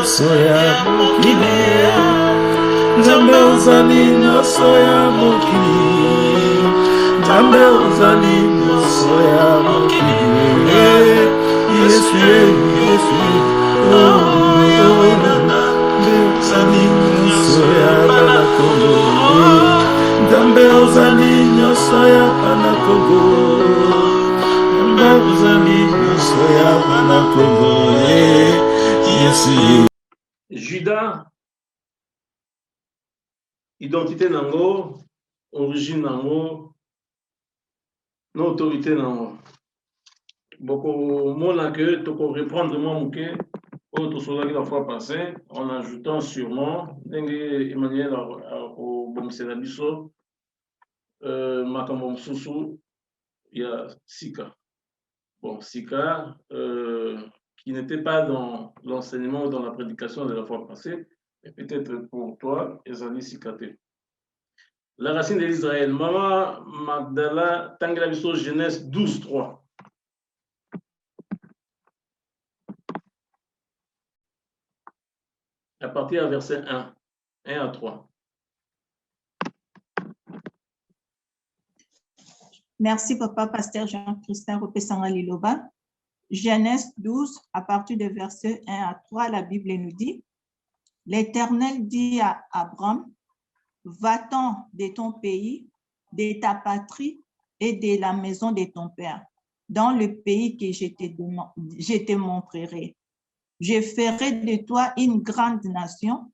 Soya mokili, Nzambe ozali nyonso ya mokili, Nzambe ozali nyonso ya mokili, Yesu Yesu, Nzambe ozali nyonso ya bana Kongo, Nzambe ozali nyonso ya bana Kongo, Nzambe ozali nyonso ya bana Kongo, Yesu. Judas, identité nango, origine nango, non autorité nango. Beaucoup mona que tu peux reprendre moi mouké, autre chose la fois passée, en ajoutant sûrement, Emmanuel au Bomisela Bisso, Makambo Msusu, il y a Sika. Bon, Sika, qui n'était pas dans l'enseignement ou dans la prédication de la fois passée, mais peut-être pour toi, Ezali Sikate. La racine de l'Israël. Maman Magdala, Tangela Bisso, Genèse 12, 3. À partir du verset 1 à 3. Merci, Papa Pasteur Jean-Christophe Opesanga Liloba. Genèse 12, à partir du verset 1 à 3, la Bible nous dit, « L'Éternel dit à Abraham, va-t'en de ton pays, de ta patrie et de la maison de ton père, dans le pays que je te montrerai. Je ferai de toi une grande nation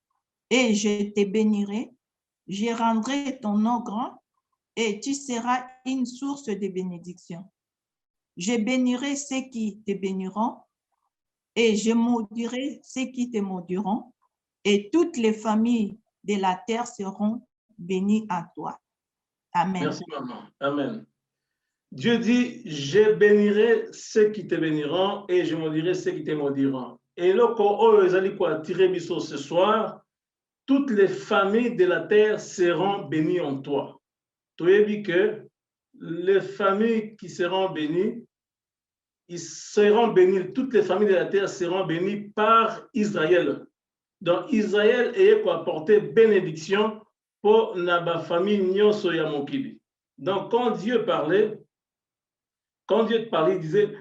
et je te bénirai. Je rendrai ton nom grand et tu seras une source de bénédiction. Je bénirai ceux qui te béniront et je maudirai ceux qui te maudiront et toutes les familles de la terre seront bénies à toi. » Amen. Merci, maman. Amen. Dieu dit, je bénirai ceux qui te béniront et je maudirai ceux qui te maudiront. Et là, quand ils allaient tirer biso ce soir, toutes les familles de la terre seront bénies en toi. Tu as dit que les familles qui seront bénies, ils seront bénis, toutes les familles de la terre seront bénies par Israël. Donc Israël est quoi apporter bénédiction pour la famille nyonso ya mokili. Donc quand Dieu parlait, il disait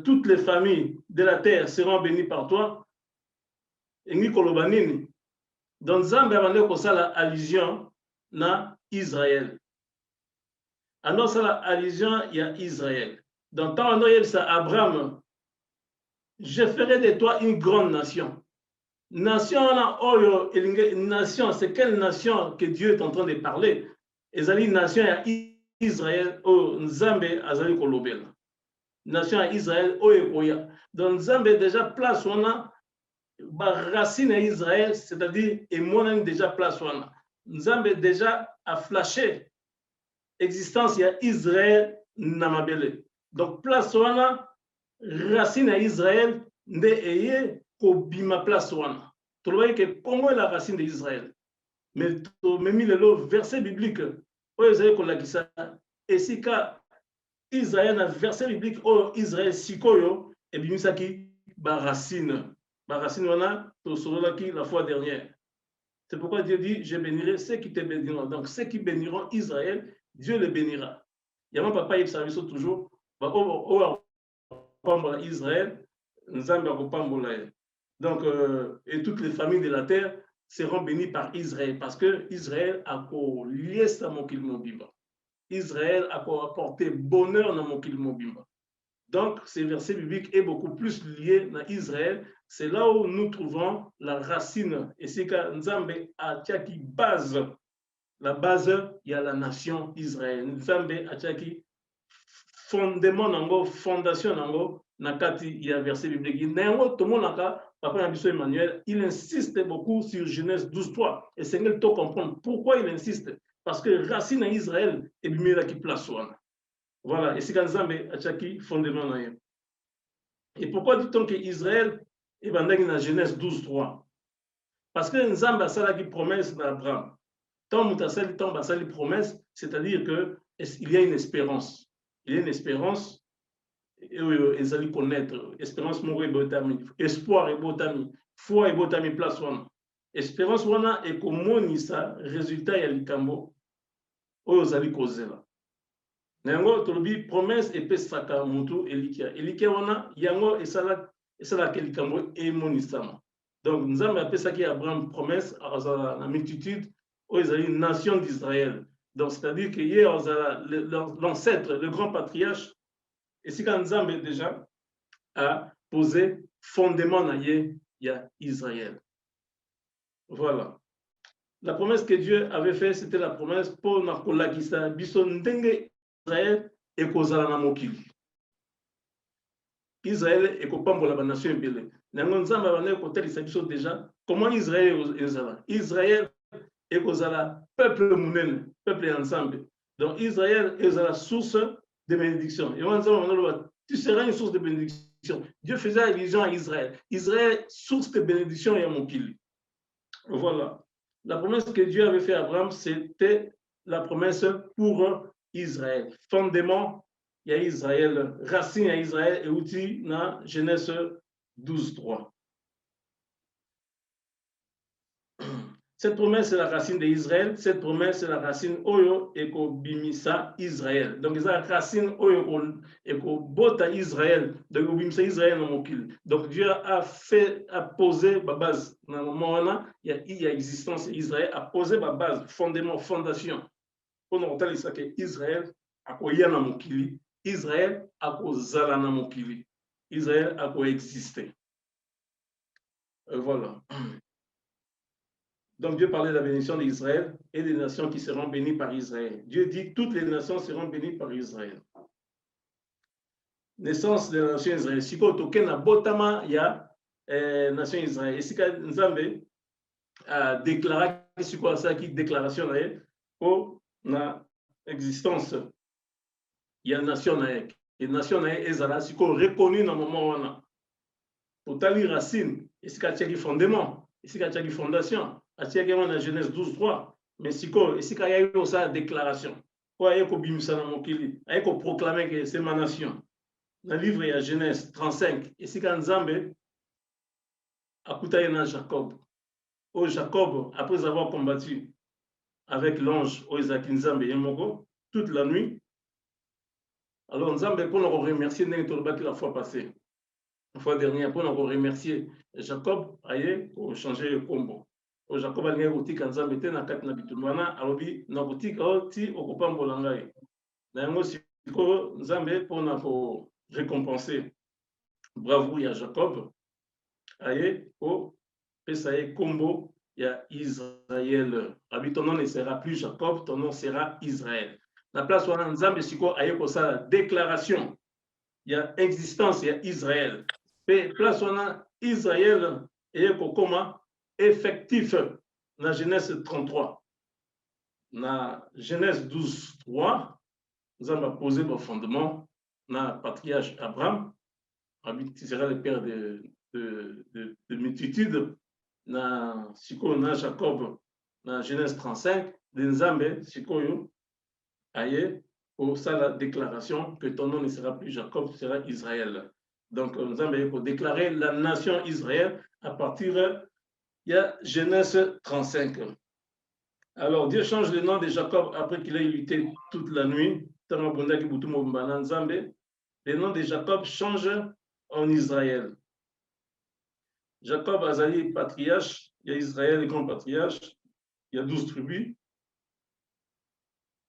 toutes les familles de la terre seront bénies par toi. Et Nikolobanini. Donc Zambé a ko sala allusion na Israël. Alors ça la allusion il y a Israël. Donc tant Noël ça Abraham, je ferai de toi une grande nation. Nation là, nation, c'est quelle nation que Dieu est en train de parler? Ezali nation ya Israël, Nzambe azali kolobela. Nation ya Israël, Oya. Donc Nzambe déjà place on a racine à Israël, c'est-à-dire et moi déjà place on a. Nzambe déjà a flashé existence ya Israël namabele. Donc place on a racine à Israël nde eye kobima place wana. Tu vois que Congo est la racine d'Israël. Mais même le verset biblique, et si Israël a verset biblique, Israël sikoyo, et bien ça qui racine. Racine wana, tu la fois dernière. C'est pourquoi Dieu dit, je bénirai ceux qui te béniront. Donc ceux qui béniront Israël, Dieu les bénira. Il y a mon papa, il s'avise toujours, Israël, Nzambe a donc, et toutes les familles de la terre seront bénies par Israël parce que Israël a lié ça mon kilmobimba. Israël a apporté bonheur dans mon kilmobimba. Donc, ce verset biblique est beaucoup plus lié à Israël. C'est là où nous trouvons la racine. Et c'est que Nzambe a qui base. La base, il y a la nation Israël. Nzambe a qui fondement nango, fondation nango. Nakati, il y a un verset biblique. Tout le monde Papa Nabiso Emmanuel, il insiste beaucoup sur Genèse 12.3. Et c'est qu'il faut comprendre pourquoi il insiste. Parce que racine à Israël est bien là qui place. Voilà. Et c'est quand Nzambe a chaki fondement. Et pourquoi dit-on que Israël est dans Genèse 12.3? Parce que Nzambe a ça qui promesse d'Abraham. Tant Moutasali, tant Basali promesse, c'est-à-dire qu'il y a une espérance. Il y a une espérance. ils allaient connaître. Espérance moko ebotami, espoir ebotami, foi ebotami place wana. Espérance wana ekomonisa résultat ya likambo oyo ozali kozela. Nango tolobi promesse epesaka mutu elikia. Elikia wana yango esalaka likambo emonisama. Donc Nzambe apesaki Abraham promesse azala na multitude oyo ezali nation d'Israël. Donc c'est-à-dire que hier l'ancêtre, le grand patriarche, et si quand Nzambe déjà a posé fondement na ye ya Israël. Voilà. La promesse que Dieu avait faite, c'était la promesse pour nakolakisa biso ndenge Israël et kozala na mokili. Israël et kopambola ba nation ebele. Nango Nzambe abane kotelisa biso déjà comment Israël ezala. Israël et kozala peuple munene, peuple ensemble. Donc Israël est la source de bénédiction. Et on dit, tu seras une source de bénédiction. Dieu faisait allusion à Israël. Israël, source de bénédiction et à mon pile. Voilà. La promesse que Dieu avait fait à Abraham, c'était la promesse pour Israël. Fondement, il y a Israël. Racine à Israël et outil dans Genèse 12:3. Cette promesse, c'est la racine d'Israël. Cette promesse, c'est la racine Oyo Eko Bimisa Israël. Donc, c'est la racine Oyo Eko Bota Israël. Donc, Bimisa Israël dans Mokil. Donc, Dieu a posé la base. Dans le moment où il y a existence Israël, a posé la base, fondement, fondation. Pour nous dire que Israël a koya na Mokili. Israël a kozala na Mokili. Israël a coexisté. Voilà. Donc Dieu parlait de la bénédiction d'Israël et des nations qui seront bénies par Israël. Dieu dit que toutes les nations seront bénies par Israël. Naissance de la nation Israël. Si vous avez un botama, il y a la nation Israël. Et si Nzambe a déclaré ce qu'on a dit, déclaration pour la existence, il y a une nation et la nation Israël, si vous reconnu dans le moment où on a. Pour tali racine, et si vous avez un fondement, et si vous avez une fondation. Atiakément dans Genèse 12:3, mais si il y a eu une déclaration, il y a eu proclamer que c'est ma nation. Dans le livre, il y a Genèse 35, et si quand Nzambe a coupé Jacob, Jacob, après avoir combattu avec l'ange Isaac Nzambe et Mogo, toute la nuit, alors Nzambe, pour nous remercier, la fois passée, la fois dernière, pour nous remercier, Jacob a changé le combo. Jacob a boutique en Zambie na kati na bitumana alobi na boutique oti okopambola ngai na yango siko Nzambe pona ko récompenser bravo ya Jacob aye o pesa ye kombo ya Israël. Abi ton nom ne sera plus Jacob, ton nom sera Israël. Na place wana Nzambe siko aye ko sa déclaration ya existence ya Israël. Pe place wana Israël aye ko koma effectif dans Genèse 33. Dans Genèse 12:3, nous avons posé le fondement dans le patriarche Abraham, qui sera le père de multitudes. Dans Jacob, dans Genèse 35, nous avons pour ça la déclaration que ton nom ne sera plus Jacob, ce sera Israël. Donc, nous avons déclaré la nation Israël à partir il y a Genèse 35. Alors, Dieu change le nom de Jacob après qu'il ait lutté toute la nuit. Le nom de Jacob change en Israël. Jacob Azali, patriarche, il y a Israël, le grand patriarche, il y a 12 tribus.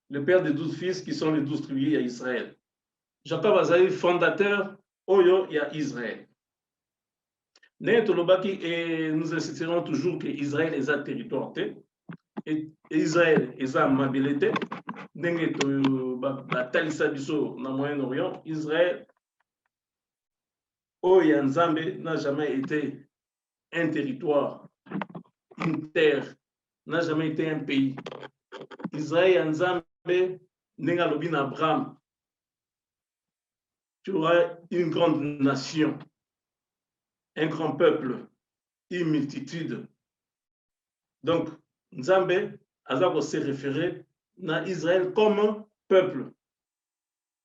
Le père des 12 fils qui sont les 12 tribus, il y a Israël. Jacob Azali, fondateur, Oyo, il y a Israël. Et nous insisterons toujours que Israël est un territoire. Et Israël est un mobilité. Dans le Moyen-Orient, Israël, Nzambe n'a jamais été un territoire, une terre, n'a jamais été un pays. Israël, Nzambe, n'a pas Abraham. Tu auras une grande nation. Un grand peuple, une multitude. Donc, Nzambe a se référé à Israël comme un peuple.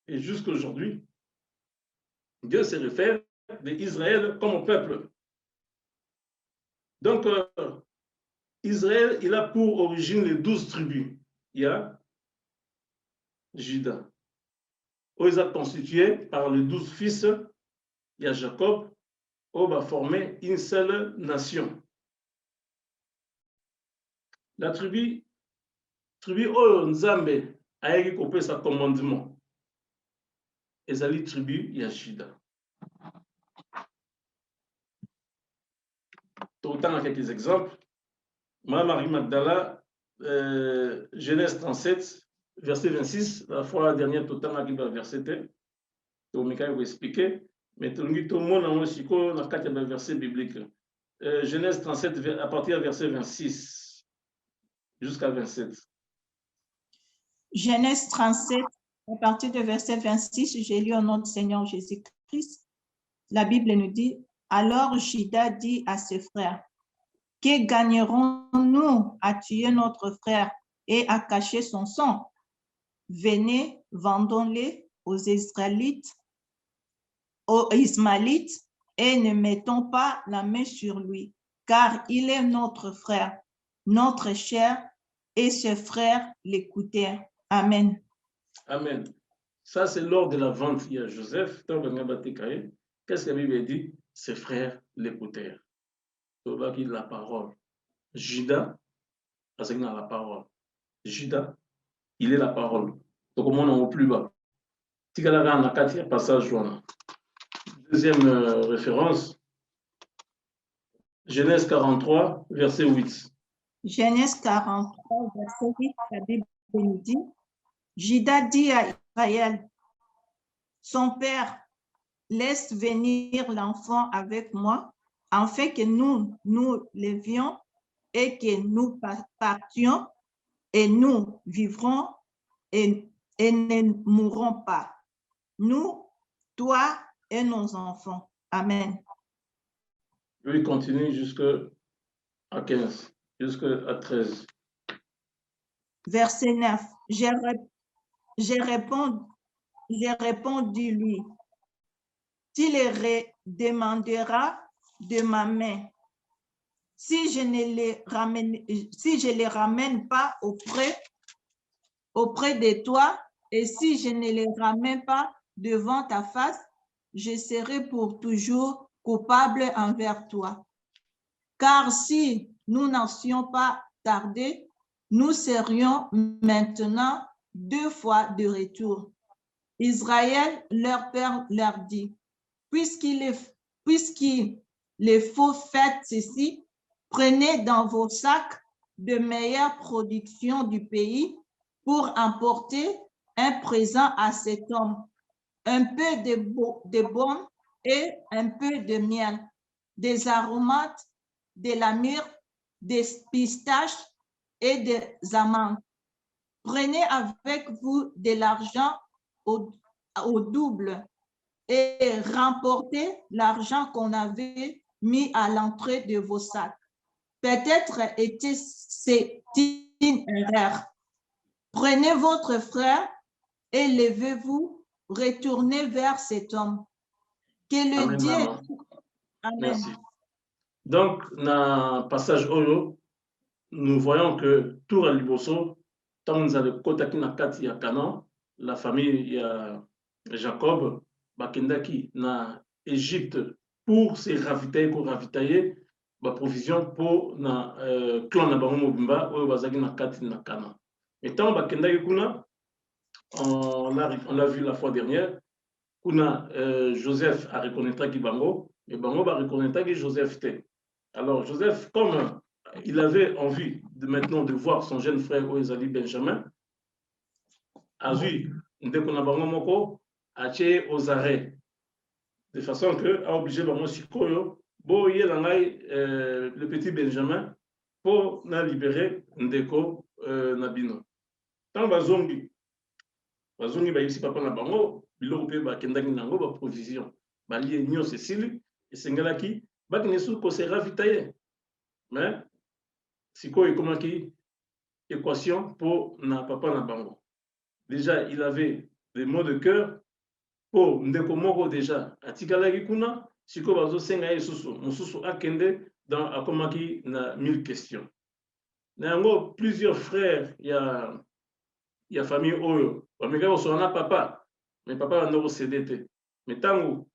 Et jusqu'aujourd'hui, Dieu se réfère d'Israël comme peuple. Donc, Israël, il a pour origine les 12 tribus. Il y a Juda. Ils sont constitués par les 12 fils. Il y a Jacob. On va former une seule nation. La tribu Nzambe a écopé sa commandement. Et la tribu, il y a Juda. Autant à quelques exemples. Marie Magdala, Genèse 37, verset 26, la fois dernière, tout le temps, il va verset, donc, je vais expliquer, mais tout le monde a un quatre versets bibliques. Genèse 37, à partir du verset 26 jusqu'à 27. Genèse 37, à partir du verset 26, j'ai lu au nom du Seigneur Jésus-Christ. La Bible nous dit, alors Juda dit à ses frères, que gagnerons-nous à tuer notre frère et à cacher son sang? Venez, vendons-les aux Israélites, aux Ismaélites, et ne mettons pas la main sur lui, car il est notre frère, notre chair, et ses frères l'écoutèrent. Amen. Amen. Ça, c'est lors de la vente. Il y a Joseph, qu'est-ce que la Bible dit? Ses frères l'écoutèrent. La parole. Judas, c'est la parole. Judas, il est la parole. Donc, on est au plus bas. Passage. Deuxième référence, Genèse 43, verset 8. Genèse 43, verset 8, la Bible nous dit, Judas dit à Israël, son père, laisse venir l'enfant avec moi, afin que nous levions et que nous partions et nous vivrons et ne mourrons pas. Nous, toi et nos enfants. Amen. Lui continue jusqu'à 15, jusqu'à 13. Verset 9. J'ai répondu lui, tu les demanderas de ma main. Si je les ramène pas auprès de toi, et si je ne les ramène pas devant ta face, je serai pour toujours coupable envers toi. Car si nous n'assions pas tardé, nous serions maintenant 2 fois de retour. Israël, leur père, leur dit, puisqu'il faut faire ceci, prenez dans vos sacs de meilleures productions du pays pour emporter un présent à cet homme, un peu de baume et un peu de miel, des aromates, de la myrrhe, des pistaches et des amandes. Prenez avec vous de l'argent au double et remportez l'argent qu'on avait mis à l'entrée de vos sacs. Peut-être était-ce une erreur. Prenez votre frère et levez-vous, retournez vers cet homme. Que le Amen, Dieu... maman. Amen. Merci. Donc, dans le passage Olo, nous voyons que tout à Liboso, tant nous avons Kotaki na Kati ya Canaan, la famille ya Jacob, Bakendaki na Égypte pour se ravitailler, ba provision pour na clan na bango mobimba oyo bazaki na Kati na Canaan. Et tant Bakendaki kuna, on l'a vu la fois dernière, kuna Joseph a reconnaître qui bango, et bango ba reconnaître qui Joseph te. Alors Joseph, comme il avait envie maintenant de voir son jeune frère Oezali Benjamin, a vu Ndekona Bango Moko, a tué aux arrêts, de façon que a obligé Bango Sikoyo, le petit Benjamin, pour libérer Ndeko Nabino. Tant Bazongi ici papa na Bango, bilo pe ba kendaki nango ba provision, ba lié nyo Cécile, et Sengalaki, ba kinesu ko se ravitailler. Mais Sikoyo comment qui équation pour na papa na bango. Déjà, il avait des maux de cœur po ndeko moko déjà atikalaki kuna siko bazosenga ye mosusu akende dans akomaki na 1000 questions na yango plusieurs frères ya famille oyo bamekaki kosola na papa mais papa banda kosede te mais ntango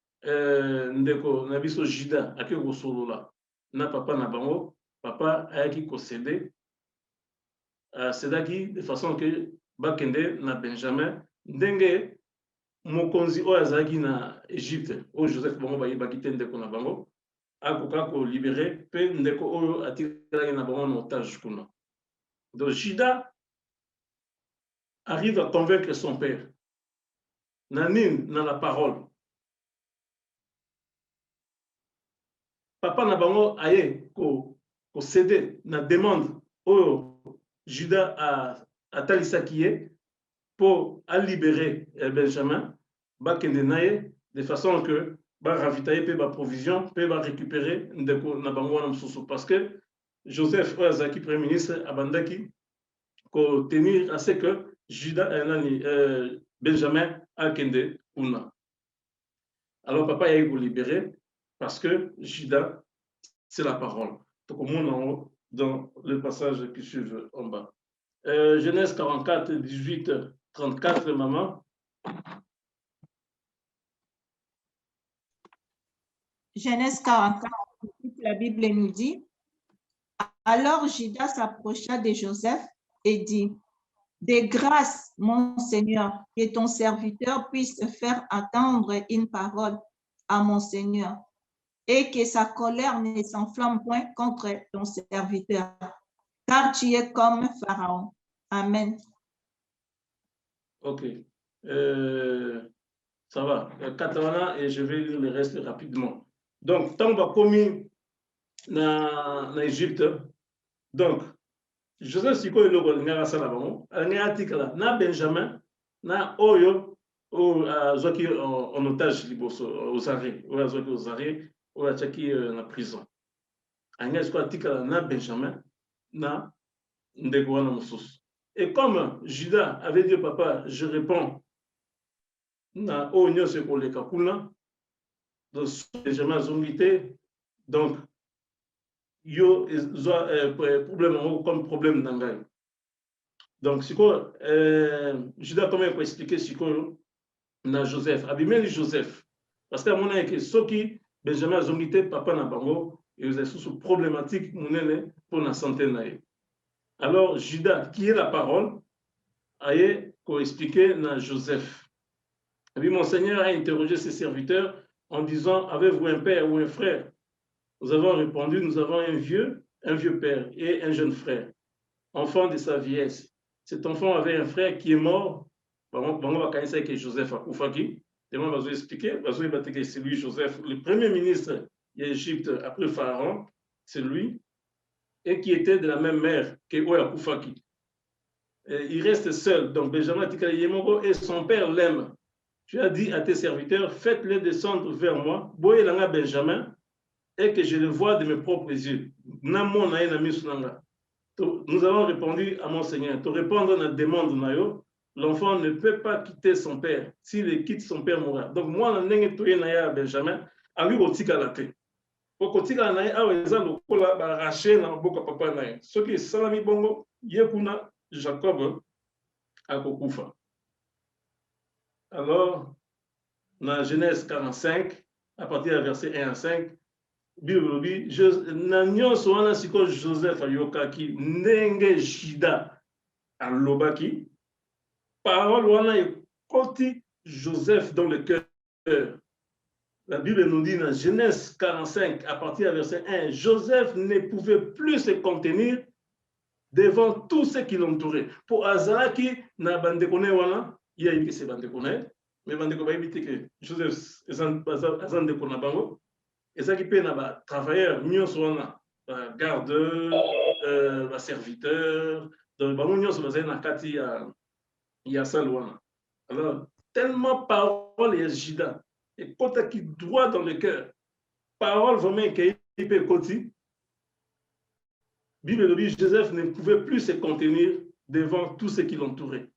ndeko na biso Juda akei kosolola na papa na bango papa ayaki kosede asedaki de façon que bakende na Benjamin ndenge mokonzi oyo azalaki na Égypte oyo Joseph bango bayebaki te ndeko na bango akoka kolibere mpe ndeko oyo atikalaki na bango na otage kuna. Donc Juda arrive à convaincre son père nanine na la parole. Papa na bango aye ko céder na demande oyo Juda a talisaki ye pour libérer Benjamin bakende na ye de façon que ba ravitailler pe ba provision pe ba récupérer ndeko na bango na msusu parce que Joseph oyo azalaki premier ministre abandaki ko tenir à ce que Juda Benjamin akende kuna. Alors papa a eu libérer parce que Juda c'est la parole. Donc au monde dans le passage qui suit en bas. Genèse 44, 18, 34, maman. Genèse 44, la Bible nous dit, alors Juda s'approcha de Joseph et dit, de grâce, mon Seigneur, que ton serviteur puisse faire attendre une parole à mon Seigneur et que sa colère ne s'enflamme point contre ton serviteur, car tu es comme Pharaon. Amen. Ok. Ça va. Catalana, et je vais lire le reste rapidement. Donc, tant que commis en Égypte, donc, Joseph Siko et Logo, na Benjamin, na Oyo, Zoki en otage aux arrêts, aux arrêts, ou à Tchaki en prison. Agnès Kwatika na Benjamin, na Ndegwana Moussous. Et comme Juda avait dit, papa, je réponds, na Oyo se pour les Kakuna, donc Benjamin Zongité, donc, yo problème comme problème d'engagement. Donc, c'est quoi Juda, comment il faut expliquer ce qu'on a Joseph, abîmer Joseph. Parce qu'à mon avis, ceux qui, Benjamin Zongité, papa n'a pas mot, et vous êtes sous problématique pour la santé. Alors, Juda, qui est la parole, a expliqué à Joseph. Et puis, mon Seigneur a interrogé ses serviteurs en disant, avez-vous un père ou un frère? Nous avons répondu, nous avons un vieux père et un jeune frère, enfant de sa vieillesse. Cet enfant avait un frère qui est mort. On va connaître que Joseph a Koufaki. Et on va vous expliquer. C'est lui, Joseph, le premier ministre d'Égypte après Pharaon, c'est lui, et qui était de la même mère que Oya Koufaki. Il reste seul. Donc Benjamin Tikayemoro et son père l'aime. Tu as dit à tes serviteurs, faites-les descendre vers moi. Boye langa Benjamin. Et que je le vois de mes propres yeux. Nous avons répondu à mon Seigneur, te répondre à la demande, l'enfant ne peut pas quitter son père. S'il quitte son père mourra. Donc moi, je n'ai pas Benjamin, à lui, il a été. Pour qu'il a arraché dans le papa. Ce qui est salami bongo, Yekuna, Jacob, à Kokufa. Alors, dans Genèse 45, à partir du verset 1 à 5, Bible dit, Joseph ayokaki ndenge Juda alobaki, parole wana ekoti Joseph dans le cœur. La Bible nous dit dans Genèse 45, à partir du verset 1, Joseph ne pouvait plus se contenir devant tous ceux qui l'entouraient. Pour Azalaki, na bandekone wana, il y a eu que c'est bandekone, mais bandekone va éviter que Joseph azandekona bango. Et ça qui peut être travailleur, nous sommes gardeurs, serviteurs, donc nous sommes il y a ça loin. Alors, tellement parole et Juda, et quand qui droit dans le cœur, parole vraiment qui peut côté. Bible dit Joseph ne pouvait plus se contenir devant tous ceux qui l'entouraient.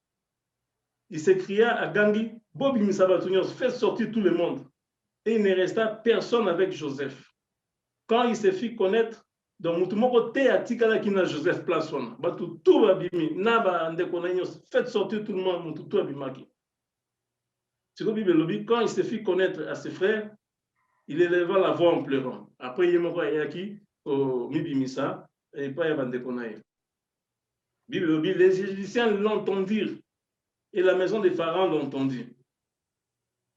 Il s'écria à Gangi, Bobi Misabatunios fait sortir tout le monde. Et il ne resta personne avec Joseph. Quand il s'est fait connaître, donc, tout Atikala qui n'a Joseph Plasson. Tout va bimi. Naba Andekonanios, faites sortir tout le monde, tout abimaki. C'est comme Bible lobby, quand il s'est fait connaître à ses frères, il éleva la voix en pleurant. Après, il est mort à Yaki, au Mibimisa, et pas à Bandekonaï. Bible lobby, les Égyptiens l'entendirent, et la maison des pharaons l'entendit.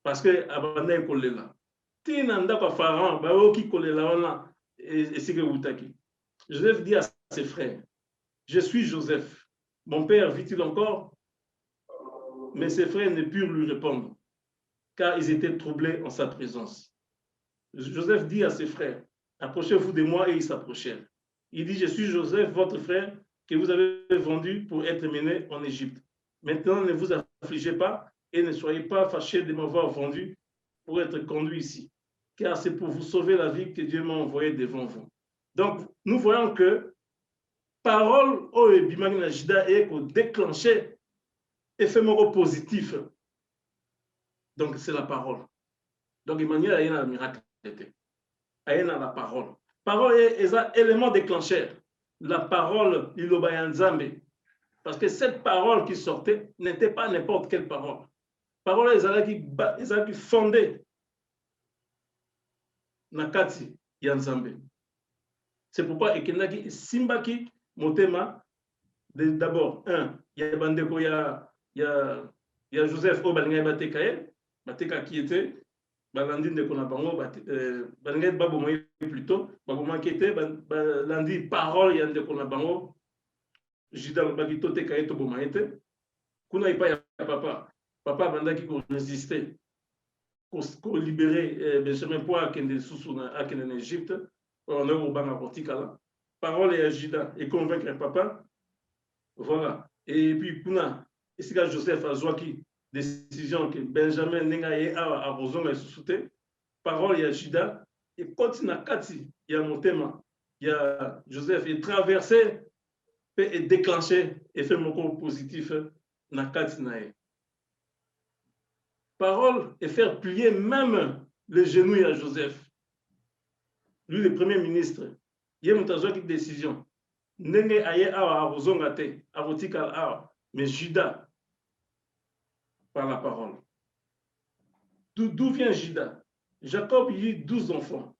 Parce que Abandé Kolela. Tinanda pa pharaon, Baoki Kolela, et c'est que Outaki. Joseph dit à ses frères, je suis Joseph. Mon père vit-il encore? Mais ses frères ne purent lui répondre, car ils étaient troublés en sa présence. Joseph dit à ses frères, approchez-vous de moi, et ils s'approchèrent. Il dit, je suis Joseph, votre frère, que vous avez vendu pour être mené en Égypte. Maintenant, ne vous affligez pas et ne soyez pas fâchés de m'avoir vendu pour être conduit ici, car c'est pour vous sauver la vie que Dieu m'a envoyé devant vous. Donc, nous voyons que parole au Bimaginajida est déclenché effet positif. Donc, c'est la parole. Donc, Emmanuel a un miracle. A la parole. Parole est un élément déclencheur. La parole, il Nzambe. Parce que cette parole qui sortait n'était pas n'importe quelle parole. Parole, ils allaient qui fondée. Nakati Yanzambe. C'est pourquoi Ekenaki Simbaki Motema, d'abord, il y a Bandeko, il y a Joseph Obalingay Batekaye, Bateka qui était, Balandine de Konabango, Balingay Babomoy plutôt, Babomoy qui était, Balandi parole Yande Konabango, Jidal Bagito Tekaye Tobomaete, Kuna Ipa Papa, Papa Bandaki qui résistait, pour libérer Benjamin Poa Kende Sousouna à Kende en Égypte. On est au Banga Portikala. Parole et Agida et convaincre un papa. Voilà. Et puis, Puna, et c'est Joseph Azouaki, décision que Benjamin Nengaye a Rosong et Soussouté. Parole et Agida. Et continue à Kati, il y a mon thème. Il y a Joseph est traversé et déclenché et fait mon corps positif. Nakati Nae. Parole et faire plier même les genoux à Joseph. Lui, le premier ministre, il y a une décision. Nenge aye awa arozongate, avotikal awa, mais Judas, par la parole. D'où vient Judas? Jacob, il y a 12 enfants.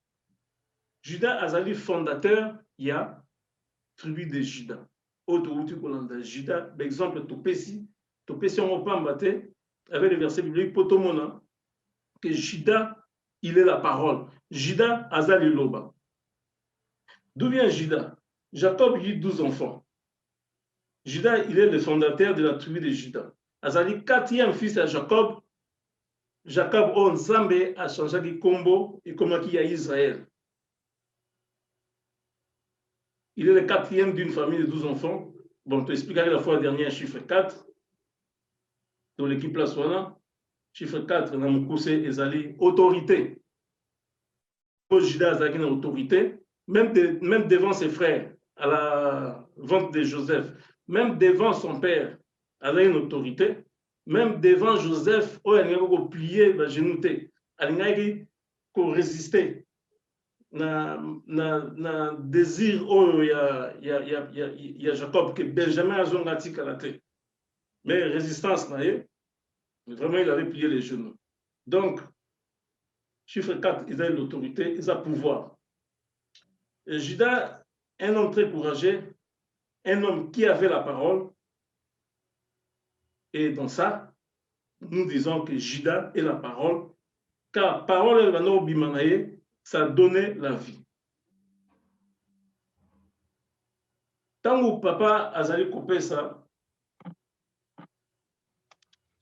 Judas Azali, fondateur, il y a tribu de Judas. Judas, par exemple, Topesi, on peut embattre avec le verset biblique, Potomona, que Judas, il est la parole. Judas Azali Loba. D'où vient Judas? Jacob, il y a 12 enfants. Judas, il est le fondateur de la tribu de Judas. Azali, quatrième fils à Jacob. Jacob, on Nzambe a changé de combo et comment il y a Israël. Il est le quatrième d'une famille de 12 enfants. Bon, tu expliqueras la fois dernière, chiffre 4. Dans l'équipe là, soit chiffre 4, dans mon cours, c'est Ezali, autorité. Judas a une autorité, même devant ses frères, à la vente de Joseph, même devant son père, elle a une autorité, même devant Joseph, elle a plié, genouté, elle a résister. Na désir, il y a Jacob, que Benjamin a zongati kalaté. Mais résistance, vraiment, il avait plié les genoux. Donc, chiffre 4, ils ont l'autorité, ils ont le pouvoir. Et Judas, un homme très courageux, un homme qui avait la parole. Et dans ça, nous disons que Judas est la parole, car parole est la bimanaye, ça donnait la vie. Tant que papa Azali coupé ça,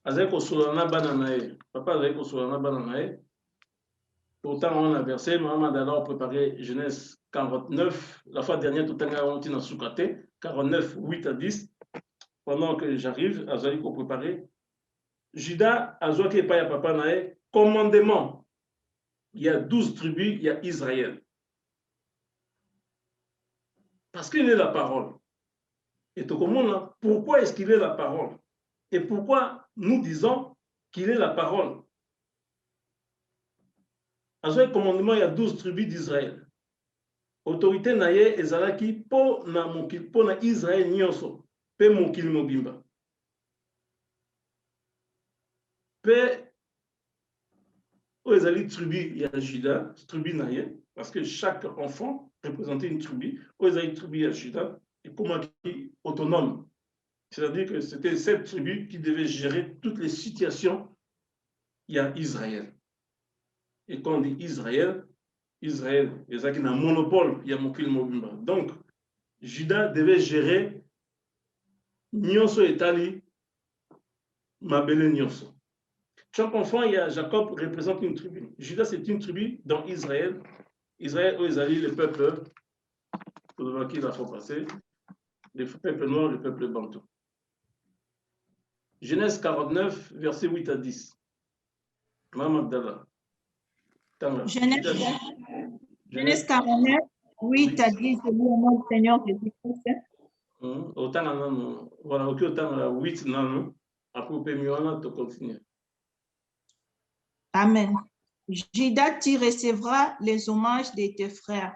Azali kosolana bananaye, papa Azali kosolana bananaye. Pourtant, on a versé, maman d'alors préparé Genèse 49, la fois dernière, tout le temps, on a soukaté, 49, 8 à 10. Pendant que j'arrive, Azali ko préparé. Judas, Azali pas papa nae, commandement. Il y a 12 tribus, il y a Israël. Parce qu'il est la parole. Et tout le monde, pourquoi est-ce qu'il est la parole? Et pourquoi nous disons qu'il est la parole. En ce commandement, il y a 12 tribus d'Israël. Autorité naye ezalaki po na Israël nyonso, pe mokili mobimba. Pe o ezali tribu ya Juda, tribu naye, parce que chaque enfant représentait une tribu. O ezali tribu ya Juda, et comment autonome. C'est-à-dire que c'était cette tribu qui devait gérer toutes les situations. Il y a Israël. Et quand on dit Israël, Israël, il y a un monopole, il y a Mokil Mobimba. Donc, Juda devait gérer Nyonso Etali, Mabele Nyonso. Chaque enfant, il y a Jacob représente une tribu. Juda, c'est une tribu dans Israël. Israël, eux, ils allient le peuple, pour qui il faut passer, le peuple noir, le peuple bantou. Genèse 49, versets 8 à 10. Maman Abdallah. Genèse 49, 8 à 10, c'est au nom du Seigneur Jésus-Christ. Voilà, ok, autant 8, non, après, on peut mieux continuer. Amen. Juda, tu recevras les hommages de tes frères.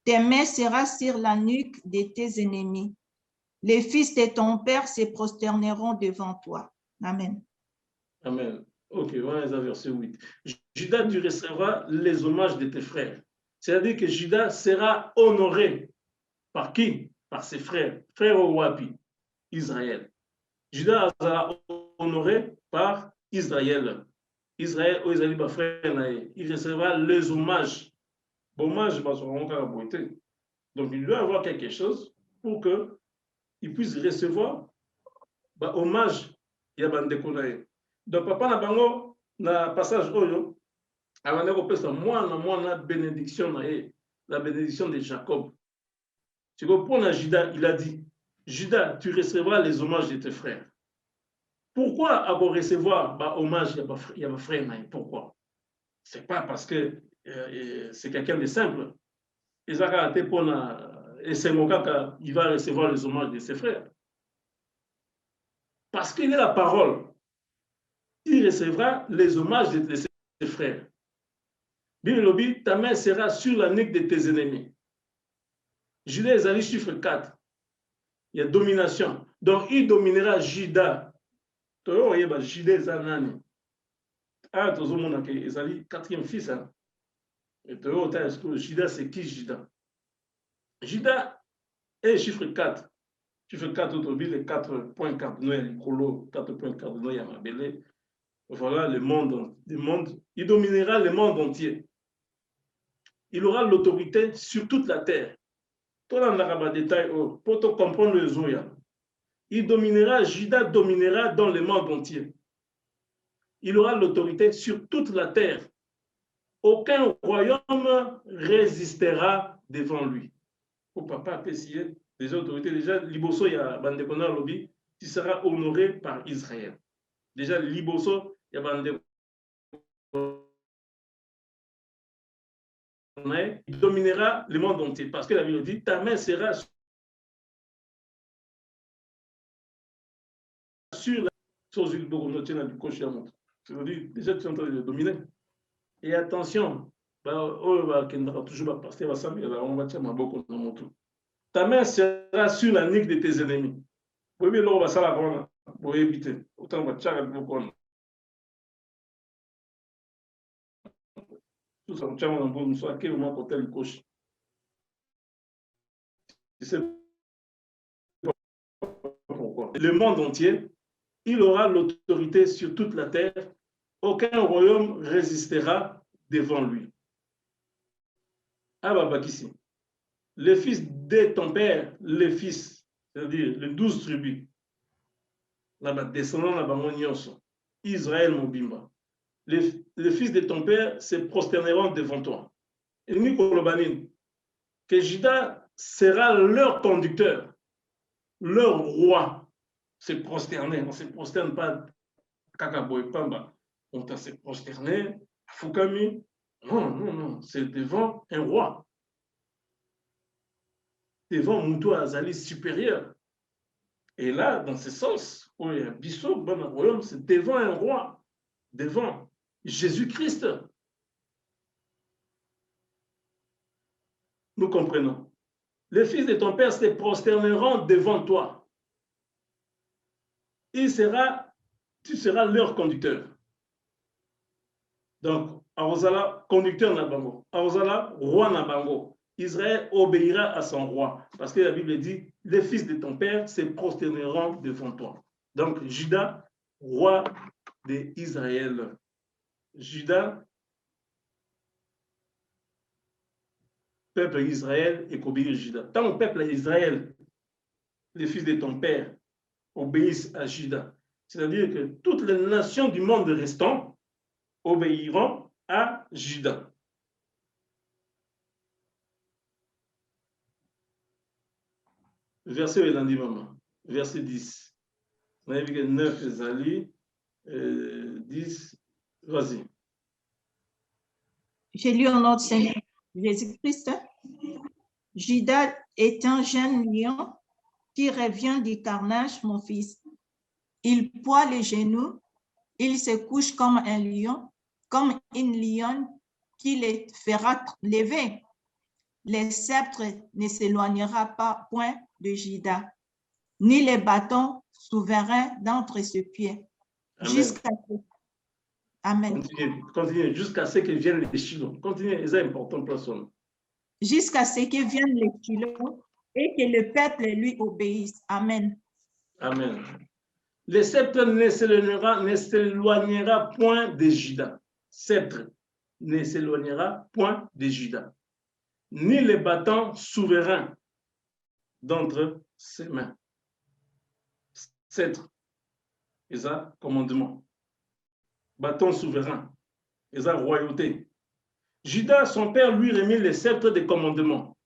Tes mains seront sur la nuque de tes ennemis. Les fils de ton père se prosterneront devant toi. Amen. Amen. Ok, voilà verset 8. Juda, tu recevras les hommages de tes frères. C'est-à-dire que Juda sera honoré par qui? Par ses frères. Frères au Wapi, Israël. Juda sera honoré par Israël. Israël, il recevra les hommages. Hommage, donc il doit avoir quelque chose pour qu'il puisse recevoir hommage. Donc papa na bango na passage oyo avanda kopesa mwana bénédiction la bénédiction de Jacob. Tu vois, pour Juda, il a dit, Juda, tu recevras les hommages de tes frères. Pourquoi avoir recevoir hommage il y a frère naï? Pourquoi? C'est pas parce que c'est quelqu'un de simple. Et c'est mon cas qu'il va recevoir les hommages de ses frères. Parce qu'il est la parole. Il recevra les hommages de ses frères. Bible, ta main sera sur la nuque de tes ennemis. Juda est allé chiffre 4. Il y a domination. Donc, il dominera Juda. Juda est un ah, tout le monde a le quatrième fils. Et Juda, c'est qui Juda? Juda est chiffre 4. Chiffre 4, autour de 4.4. Nous, il y a le Kolo, 4.4. Nous, il y a Mabele. Voilà le monde. Il dominera le monde entier. Il aura l'autorité sur toute la terre. Tout le monde détail pour te comprendre le Zoya. Il dominera, Juda dominera dans le monde entier. Il aura l'autorité sur toute la terre. Aucun royaume résistera devant lui. Au papa apprécié des autorités, déjà, Liboso, il y a Bandekona Lobby, qui sera honoré par Israël. Déjà, Liboso, il y a Bandekona. Il dominera le monde entier. Parce que la Bible dit, ta main sera sur la chose du coach. C'est-à-dire, déjà, tu es en train de le dominer. Et attention, on va ta main sera sur la nuque de tes ennemis. Oui, là, on va ça la pour éviter. Autant on va tchaga beaucoup. Tout ça, on tchaga un bon soir, qui est vraiment côté le coach. Tu sais pourquoi? Le monde entier, il aura l'autorité sur toute la terre. Aucun royaume résistera devant lui. Ah, Bakissi. Les fils de ton père, les fils, c'est-à-dire les 12 tribus, là-bas, descendant là-bas, Israël, Mobimba. Les fils de ton père se prosterneront devant toi. Et nous, que Juda sera leur conducteur, leur roi. Se prosterner, on ne se prosterne pas Kakaboy Pamba. On t'a se prosterner, Fukami. Non, c'est devant un roi. Devant Moutou Azali supérieur. Et là, dans ce sens, c'est devant un roi. devant Jésus-Christ. Nous comprenons. Les fils de ton père se prosterneront devant toi. Tu seras leur conducteur. Donc, Arozala, conducteur Nabango. Arozala, roi Nabango. Israël obéira à son roi. Parce que la Bible dit, les fils de ton père se prosterneront devant toi. Donc, Judas, roi d'Israël. Judas, peuple d'Israël, et qu'obéir Judas. Tant au peuple d'Israël, les fils de ton père, obéissent à Judas. C'est-à-dire que toutes les nations du monde restant obéiront à Judas. Verset Elandi Maman, verset 10. On a vu que 9 Ezali, 10, vas-y. J'ai lu au nom de Seigneur Jésus-Christ. Judas est un jeune lion qui revient du carnage, mon fils. Il ploie les genoux, il se couche comme un lion, comme une lionne qui les fera lever. Les sceptres ne s'éloignera pas point de Judas, ni les bâtons souverains d'entre ses pieds. Jusqu'à Amen. Continuez, jusqu'à ce que viennent les Chilons. Continuez, c'est important pour ça. Jusqu'à ce que viennent les Chilons et que le peuple lui obéisse. Amen. Amen. Le sceptre ne s'éloignera point de Judas. Sceptre ne s'éloignera point de Judas, ni les bâtons souverains d'entre ses mains. Sceptre, et ça, commandement. Bâton souverain, et ça, royauté. Judas, son père, lui remit le sceptre de commandement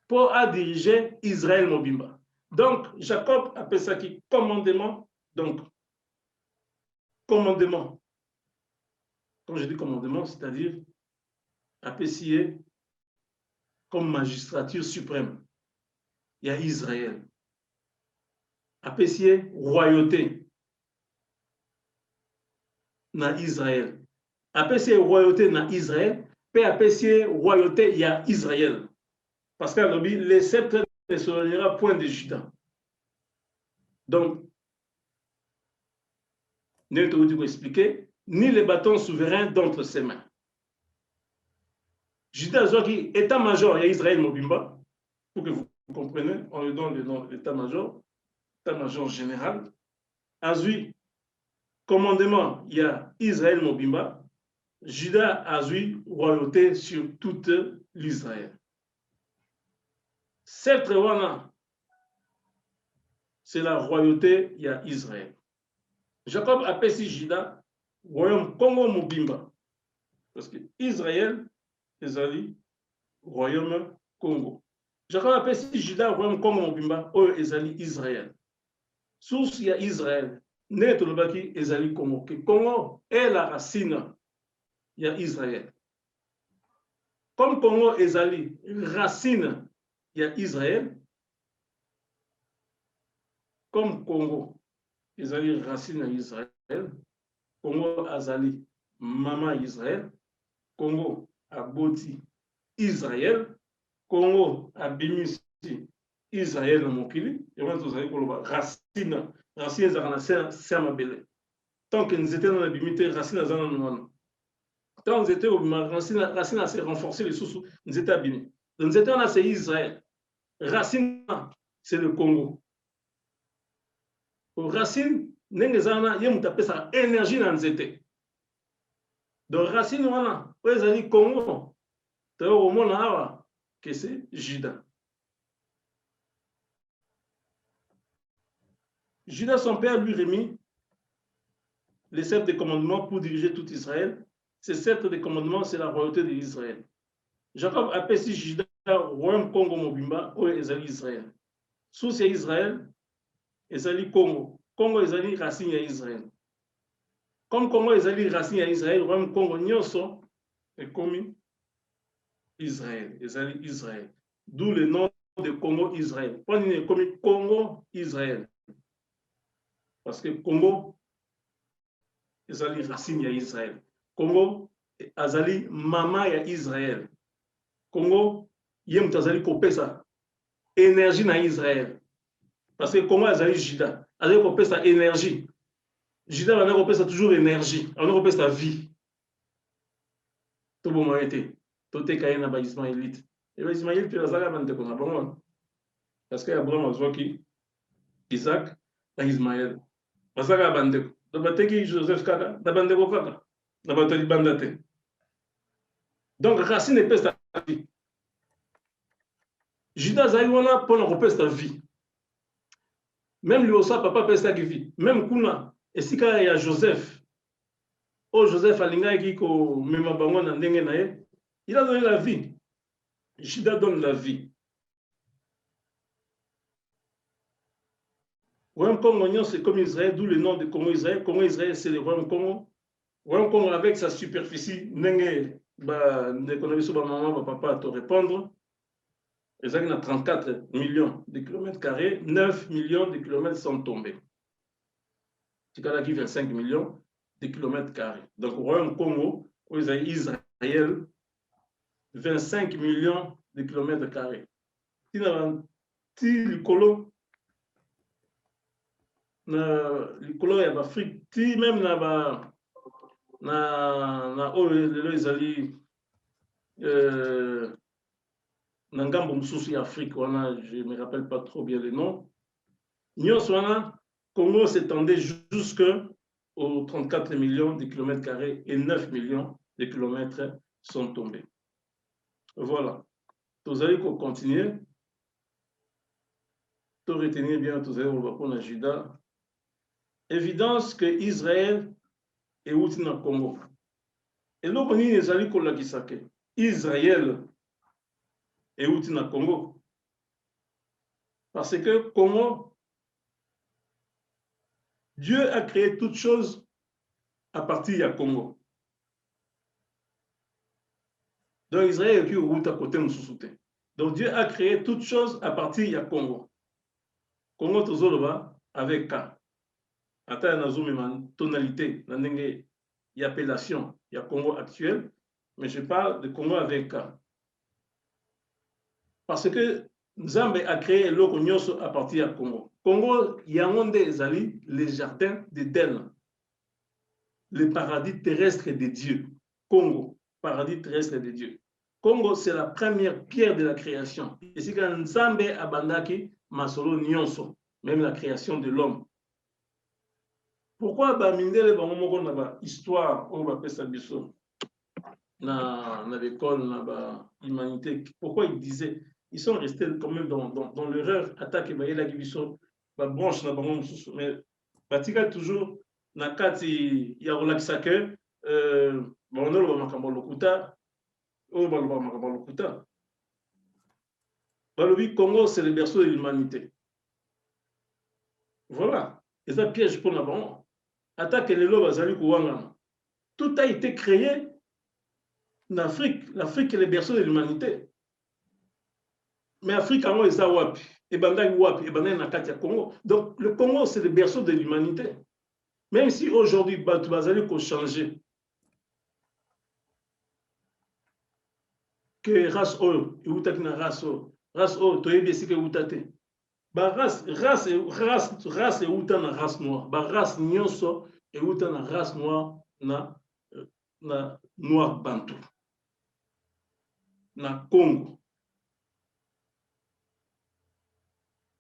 pour diriger Israël Mobimba. Donc, Jacob appelle ça qui commandement. Donc, commandement. Quand je dis commandement, c'est-à-dire apprécié comme magistrature suprême. Il y a Israël. Apprécié royauté. Dans Israël. Apprécié royauté dans Israël. Puis apprécié royauté, il y a Israël. Parce que les sceptres ne s'éloignera point de Judas. Donc, ne te vous expliquer, ni les bâtons souverains d'entre ses mains. Judas Zoki, état-major, il y a Israël Mobimba, pour que vous compreniez, on lui donne le nom d'état-major, état-major général. Azui, commandement, il y a Israël Mobimba. Judas Azui, royauté sur toute l'Israël. Sceptre wana, c'est la royauté, il y a Israël. Jacob appelle si Judas, royaume Congo Mobimba. Parce que Israël, Ezali, royaume Congo. Jacob appelle si Judas, royaume Congo Mobimba, Ezali, Israël. Source, il y a Israël. Net le baki, Ezali, Congo. Que Congo est la racine, il y a Israël. Comme Congo, Ezali, racine, il y a Israël. Comme Congo, Ezali, racine à Israël. Congo, Azali, maman Israël. Congo, Aboti, Israël. Congo, Abimisi, Israël, Mokili. Et on va dire racine. Racine, c'est un mabele. Tant que nous étions dans la bimité, racine, c'est un mabele. Tant que nous étions racine s'est renforcée, les sous, nous étions abîmés. Donc, nous étions là, c'est Israël. Racine, c'est le Congo. Racine, nous avons tapé sa énergie dans nous étions. Donc, racine, voilà. Vous avez dit Congo. Au monde, que c'est Judas. Judas, son père, lui remit les sceptres de commandement pour diriger tout Israël. Ces sceptres de commandement, c'est la royauté d'Israël. Jacob appelle si Judas, royaume Congo Mobimba, ou Ezali Israël. Sous c'est Israël, Ezali Congo. Congo Ezali racine à Israël. Comme Congo Ezali racine à Israël, royaume Congo Nyoso est commis Israël. Ezali Israël. D'où le nom de Congo Israël. Pourquoi il est commis Congo Israël? Parce que Congo, ezali racine ya Israël. Congo azali mama ya Israël. Congo ye mutu azali kopesa énergie na Israël. Parce que Congo azali Juda, azali kopesa énergie. Juda bana kopesa toujours énergie, bana kopesa vie. To bo moyete, to te kaye na ba Ismaélite. Et ba Ismaélite pe azala bande ko na bango. Parce que Abraham azwaki Isaac na Ismaël. Bazaka bande ko. To bateki Joseph kaka, na bande ko kaka. Na bateli bandate. Donc racine epesa vie. Juda azali wana pona kopesa vie. Même lui aussi, papa pesa qui vit. Même kuna, et si il y a Joseph, oh Joseph alinga qui ko mema bango na ndenge na ye, il a donné la vie. Juda donne la vie. Royaume Congo, c'est comme Israël, d'où le nom de Congo Israël. Congo Israël, c'est le Royaume Congo. Royaume Congo avec sa superficie, n'enge, bah, l'économie ba maman, ba papa te répondre. Ils ont 34 millions de kilomètres carrés, 9 millions de kilomètres sont tombés. C'est qui 25 millions de kilomètres carrés. Donc, au Royaume Congo, où ils ont Israël, 25 millions de kilomètres carrés. Si le colo, il y a l'Afrique, si même là-bas, les alliés, Nangambo Moussousi Afrique, je ne me rappelle pas trop bien les noms. Congo s'étendait jusqu'aux 34 millions de kilomètres carrés et 9 millions de kilomètres sont tombés. Voilà. Vous allez continuer. Vous retenir bien, vous allez voir pour Juda. Évidence que Israël est où dans le Congo. Et là, on est allé pour la Kisake. Israël et où dans le Congo. Parce que Congo, Dieu a créé toutes choses à partir du Congo. Donc Israël est où à côté de. Donc Dieu a créé toutes choses à partir du Congo. Congo tozoloba avec K. Attends, il y a une tonalité, il y a appellation, il y a Congo actuel, mais je parle de Congo avec K. Parce que Nzambe a créé l'Okonyoso à partir du Congo. Congo, il y a les jardins d'Éden, le paradis terrestre de Dieu. Congo, paradis terrestre de Dieu. Congo, c'est la première pierre de la création. Et c'est quand Nzambe a bandaki masolo nyonso, même la création de l'homme. Pourquoi Mindele Bangomoko n'a pas histoire au Bapesa-Bisso na l'école, na l'humanité? Pourquoi ils disaient, ils sont restés quand même dans l'erreur, attaque et la Bisso, la branche, na Bangom, mais Batika toujours, na kati, il y a relaxake, Banolo Bamakambo Lokuta, au Bamakambo Lokuta. Balobi Congo, c'est le berceau de l'humanité. Voilà. Et ça piège pour la Bangom. Attaque les lobes azali kouanga. Tout a été créé en Afrique. L'Afrique est le berceau de l'humanité. Mais l'Afrique a eu ça wapi. Et bandai wapi. Et bandai nakati ya Congo. Donc le Congo c'est le berceau de l'humanité. Même si aujourd'hui Batu bazali ko changer. Que race o, et outaki na race o. Race o, toyebi esika utate. Ba race et outa na race noire. Ba race nyonso et outa na race noire na noir bantu. Na Congo.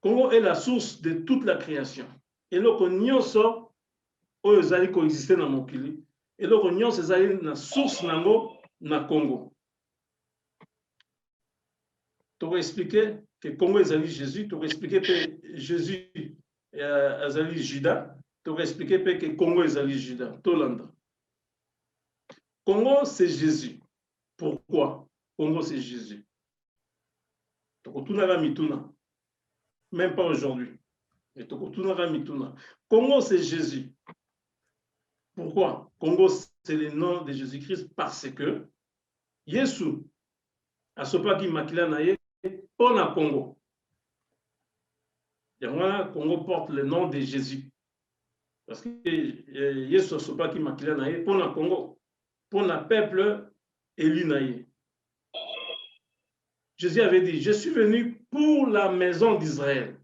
Congo est la source de toute la création. Et là, nyonso oyo ezali coexister na mokili. Et là, nyonso ezali na source nango na Congo. Tu vas expliquer que Congo ezali Jésus, tu vas expliquer que Jésus ezali Juda, tu vas expliquer que Congo ezali Juda, Tolanda. Congo c'est Jésus. Pourquoi? Congo c'est Jésus. Tokotuna mituna. Même pas aujourd'hui. Mais Tokotuna mituna. Congo c'est Jésus. Pourquoi? Congo c'est le nom de Jésus-Christ parce que Yesu asopaki makila na ye pour le Congo. Et voilà, Congo porte le nom de Jésus. Parce que Yesu sopa qui makila na ye pour le Congo, pour le peuple élu na ye. Jésus avait dit, je suis venu pour la maison d'Israël.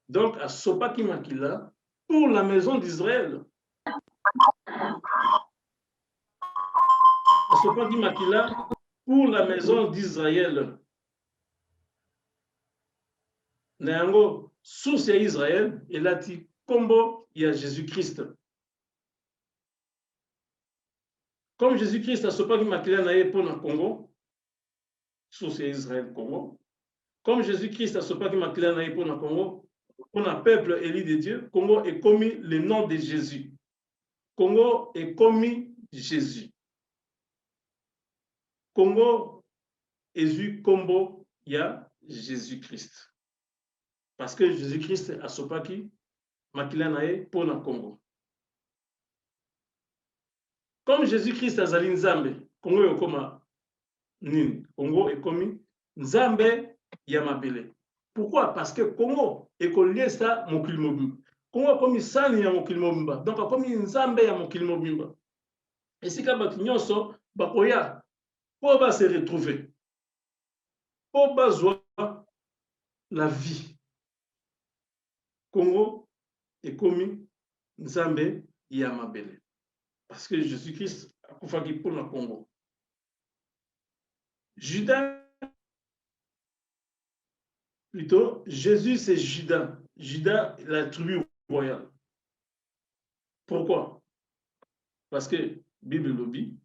Donc, à sopa qui makila, pour la maison d'Israël. À sopa qui makila, pour la maison d'Israël. Nango, source à Israël, il a dit, combo, il y a Jésus-Christ. Comme Jésus-Christ a sopa qui makila na ye pour le Congo, source à Israël, Congo. Comme Jésus-Christ a sopa qui makila na ye pour le Congo, pour le peuple élu de Dieu, Congo est commis le nom de Jésus. Congo est commis Jésus. Congo est vu combo, il y a Jésus-Christ. Parce que Jésus-Christ a sopa qui makila na ye pour le Congo. Comme Jésus-Christ a zali Nzambe, Congo est comme nini? Congo est commis Nzambe Yamabele. Pourquoi? Parce que Congo est collé ça mokili mobimba. Congo comme sani ya mokili mobimba. Donc comme Nzambe ya mokili mobimba. Et si ka batu nyonso bakoya pour ba se retrouver. Pour bazwa la vie. Congo est commis Nzambe Yamabele. Parce que Jésus-Christ a koufaki pour le Congo. Judas, plutôt, Jésus c'est Judas. Judas, la tribu royale. Pourquoi? Parce que Bible lobby,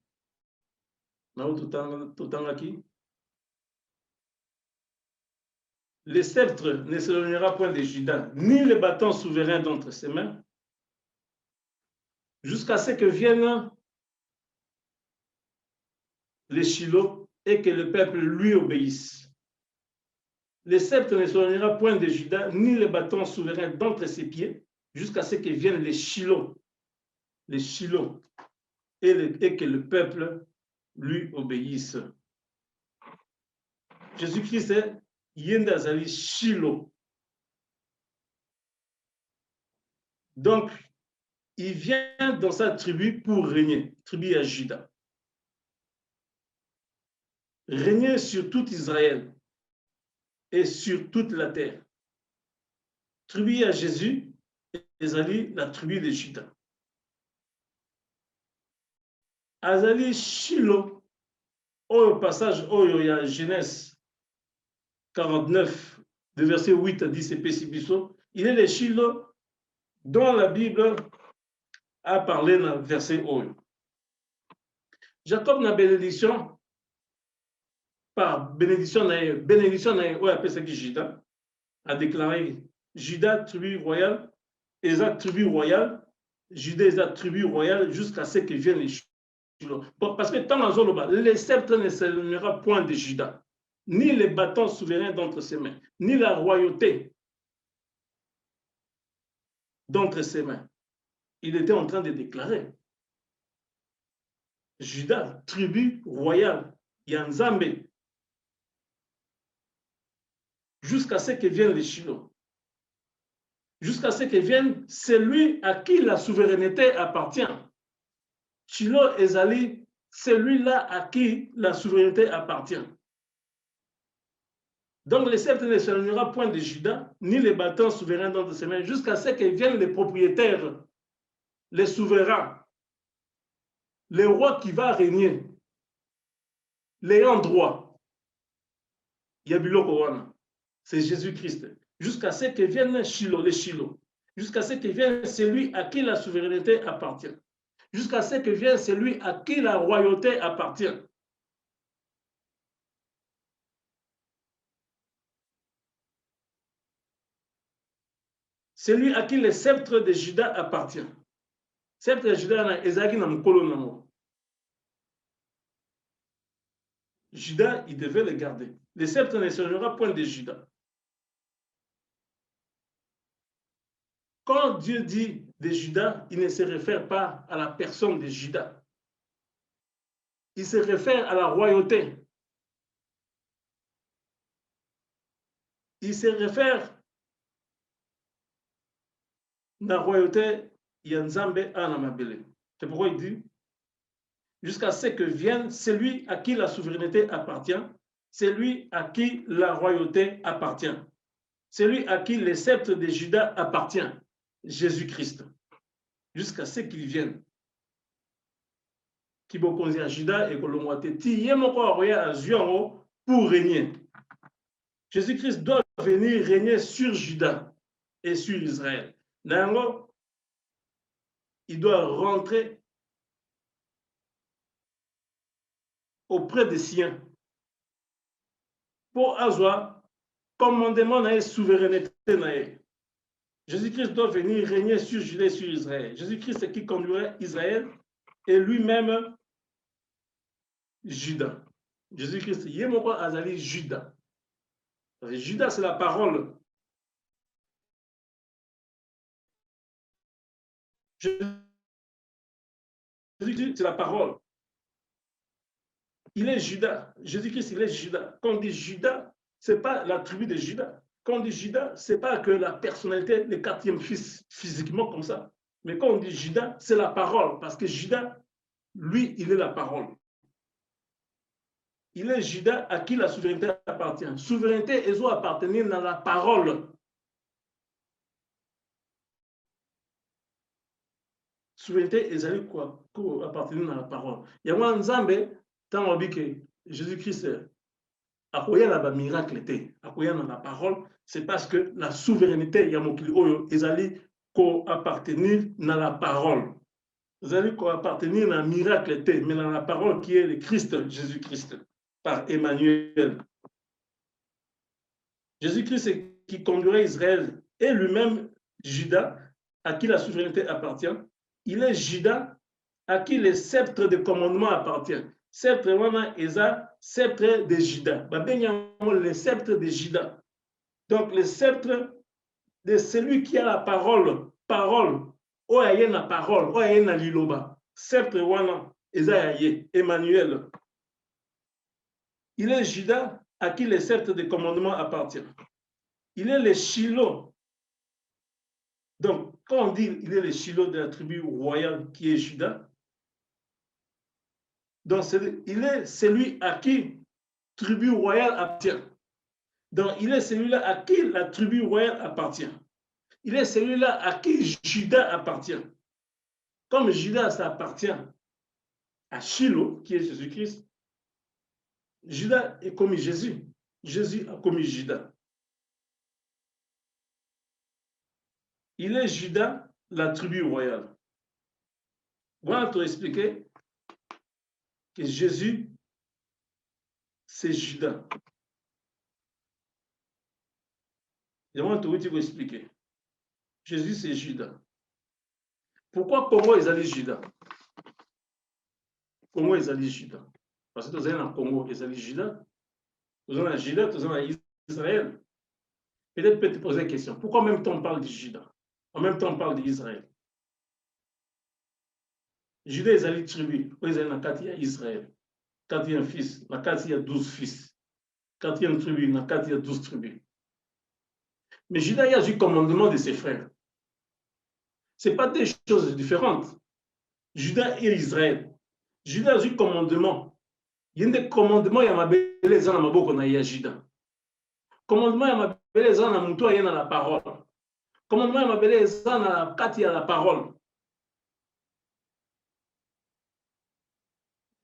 le sceptre ne s'éloignera point de Judas, ni le bâton souverain d'entre ses mains, jusqu'à ce que vienne le Shiloh et que le peuple lui obéisse. Le sceptre ne s'éloignera point de Judas, ni le bâton souverain d'entre ses pieds, jusqu'à ce que vienne le Shiloh et que le peuple lui obéisse. Jésus-Christ est Yenda Zali Shiloh. Donc, il vient dans sa tribu pour régner, tribu à Juda. Régner sur tout Israël et sur toute la terre. Tribu à Jésus, Ezali, la tribu de Juda. Azali Shiloh, au passage, il y a Genèse 49, de verset 8 à 10, il est le Shiloh dont la Bible a parlé dans le verset 1. Jacob n'a bénédiction, par bénédiction, Juda a déclaré Juda, tribu royale, Esa, tribu royale, Juda, Esa, tribu royale, jusqu'à ce que viennent les Shiloh. Parce que tant le sceptre ne s'éloignera point de Juda, ni les bâtons souverains d'entre ses mains, ni la royauté d'entre ses mains. Il était en train de déclarer Juda, tribu royale, Yanzambe, jusqu'à ce que vienne les Shiloh. Jusqu'à ce que vienne celui à qui la souveraineté appartient. Shiloh Ezali, celui-là à qui la souveraineté appartient. Donc le sceptre ne s'éloignera point de Juda, ni les bâtons souverains d'entre ses mains, jusqu'à ce que viennent les propriétaires, les souverains, les rois qui va régner, l'ayant droit. Yabiloko wana, c'est Jésus-Christ. Jusqu'à ce que vienne Shiloh, les Shiloh. Jusqu'à ce que vienne celui à qui la souveraineté appartient. Jusqu'à ce que vienne celui à qui la royauté appartient. Celui à qui le sceptre de Juda appartient. Sceptre de Juda, Ezaki na mukolo nango. Juda, il devait le garder. Le sceptre ne s'éloignera point de Juda. Quand Dieu dit de Juda, il ne se réfère pas à la personne de Juda. Il se réfère à la royauté. Il se réfère à la royauté il y a Nzambe Anamabele. C'est pourquoi il dit, jusqu'à ce que vienne celui à qui la souveraineté appartient, celui à qui la royauté appartient, celui à qui le sceptre de Juda appartient, Jésus-Christ, jusqu'à ce qu'il vienne. Qui bokonzi à Juda et Kolomwate, ti yemoko roya à Ziongo pour régner. Jésus-Christ doit venir régner sur Juda et sur Israël. Nango, il doit rentrer auprès des siens pour avoir commandement et souveraineté. Jésus-Christ doit venir régner sur Juda et sur Israël. Jésus-Christ c'est qui conduirait Israël et lui-même Juda. Jésus-Christ, Yemoko Azali Juda. Juda, c'est la parole. Jésus-Christ, c'est la parole. Il est Juda. Jésus-Christ, il est Juda. Quand on dit Juda, ce n'est pas la tribu de Juda. Quand on dit Juda, ce n'est pas que la personnalité, le quatrième fils, physiquement comme ça. Mais quand on dit Juda, c'est la parole. Parce que Juda, lui, il est la parole. Il est Juda à qui la souveraineté appartient. Souveraineté, ils ont appartenu dans la parole. Souveraineté, ils ont quoi? Appartenu dans la parole. Il y a un Nzambe, tant on dit que Jésus-Christ a quoi un miracle, a quoi dans la parole, c'est parce que la souveraineté, il y a mon client, ils ont appartenu dans la parole. Ils ont appartenu dans le miracle, mais dans la parole qui est le Christ, Jésus-Christ. Par Emmanuel. Jésus-Christ est qui conduirait Israël et lui-même Juda, à qui la souveraineté appartient. Il est Juda à qui le sceptre de commandement appartient. Sceptre, wana eza sceptre de Juda. Le sceptre de Juda. Donc le sceptre de celui qui a la parole. Parole. Oyaye na parole. Oyaye na liloba. Sceptre wana eza yaye. Emmanuel. Il est Juda à qui le sceptre de commandement appartient. Il est le Shiloh. Donc, quand on dit il est le Shiloh de la tribu royale qui est Juda, donc il est celui à qui la tribu royale appartient. Donc, il est celui-là à qui la tribu royale appartient. Il est celui-là à qui Juda appartient. Comme Juda, ça appartient à Shiloh, qui est Jésus-Christ, Juda est commis Jésus. Jésus a commis Juda. Il est Juda, la tribu royale. Voilà pour expliquer que Jésus, c'est Juda. J'aimerais tout vous expliquer. Jésus, c'est Juda. Pourquoi Congo ils allaient Juda? Congo ils allaient Juda. Parce que nous sommes en Congo, ils allaient Juda. Nous sommes en Juda, nous sommes en Israël. Peut-être peut te poser la question. Pourquoi en même temps on parle de Juda? En même temps on parle d'Israël. Juda ils allaient tribu. Ils allaient dans 4 il y a Israël. 4 il y a un fils. Dans 4 il y a 12 fils. 4 il y a une tribu. Dans 4 il y a 12 tribus. Mais Juda il y a eu commandement de ses frères. Ce n'est pas des choses différentes. Juda et Israël. Juda a eu commandement. Il y a des commandements, il y a des commandements, il y a Juda. Commandement, il y a des commandements, il y a la parole. Commandement, il y a des commandements, il y a la parole.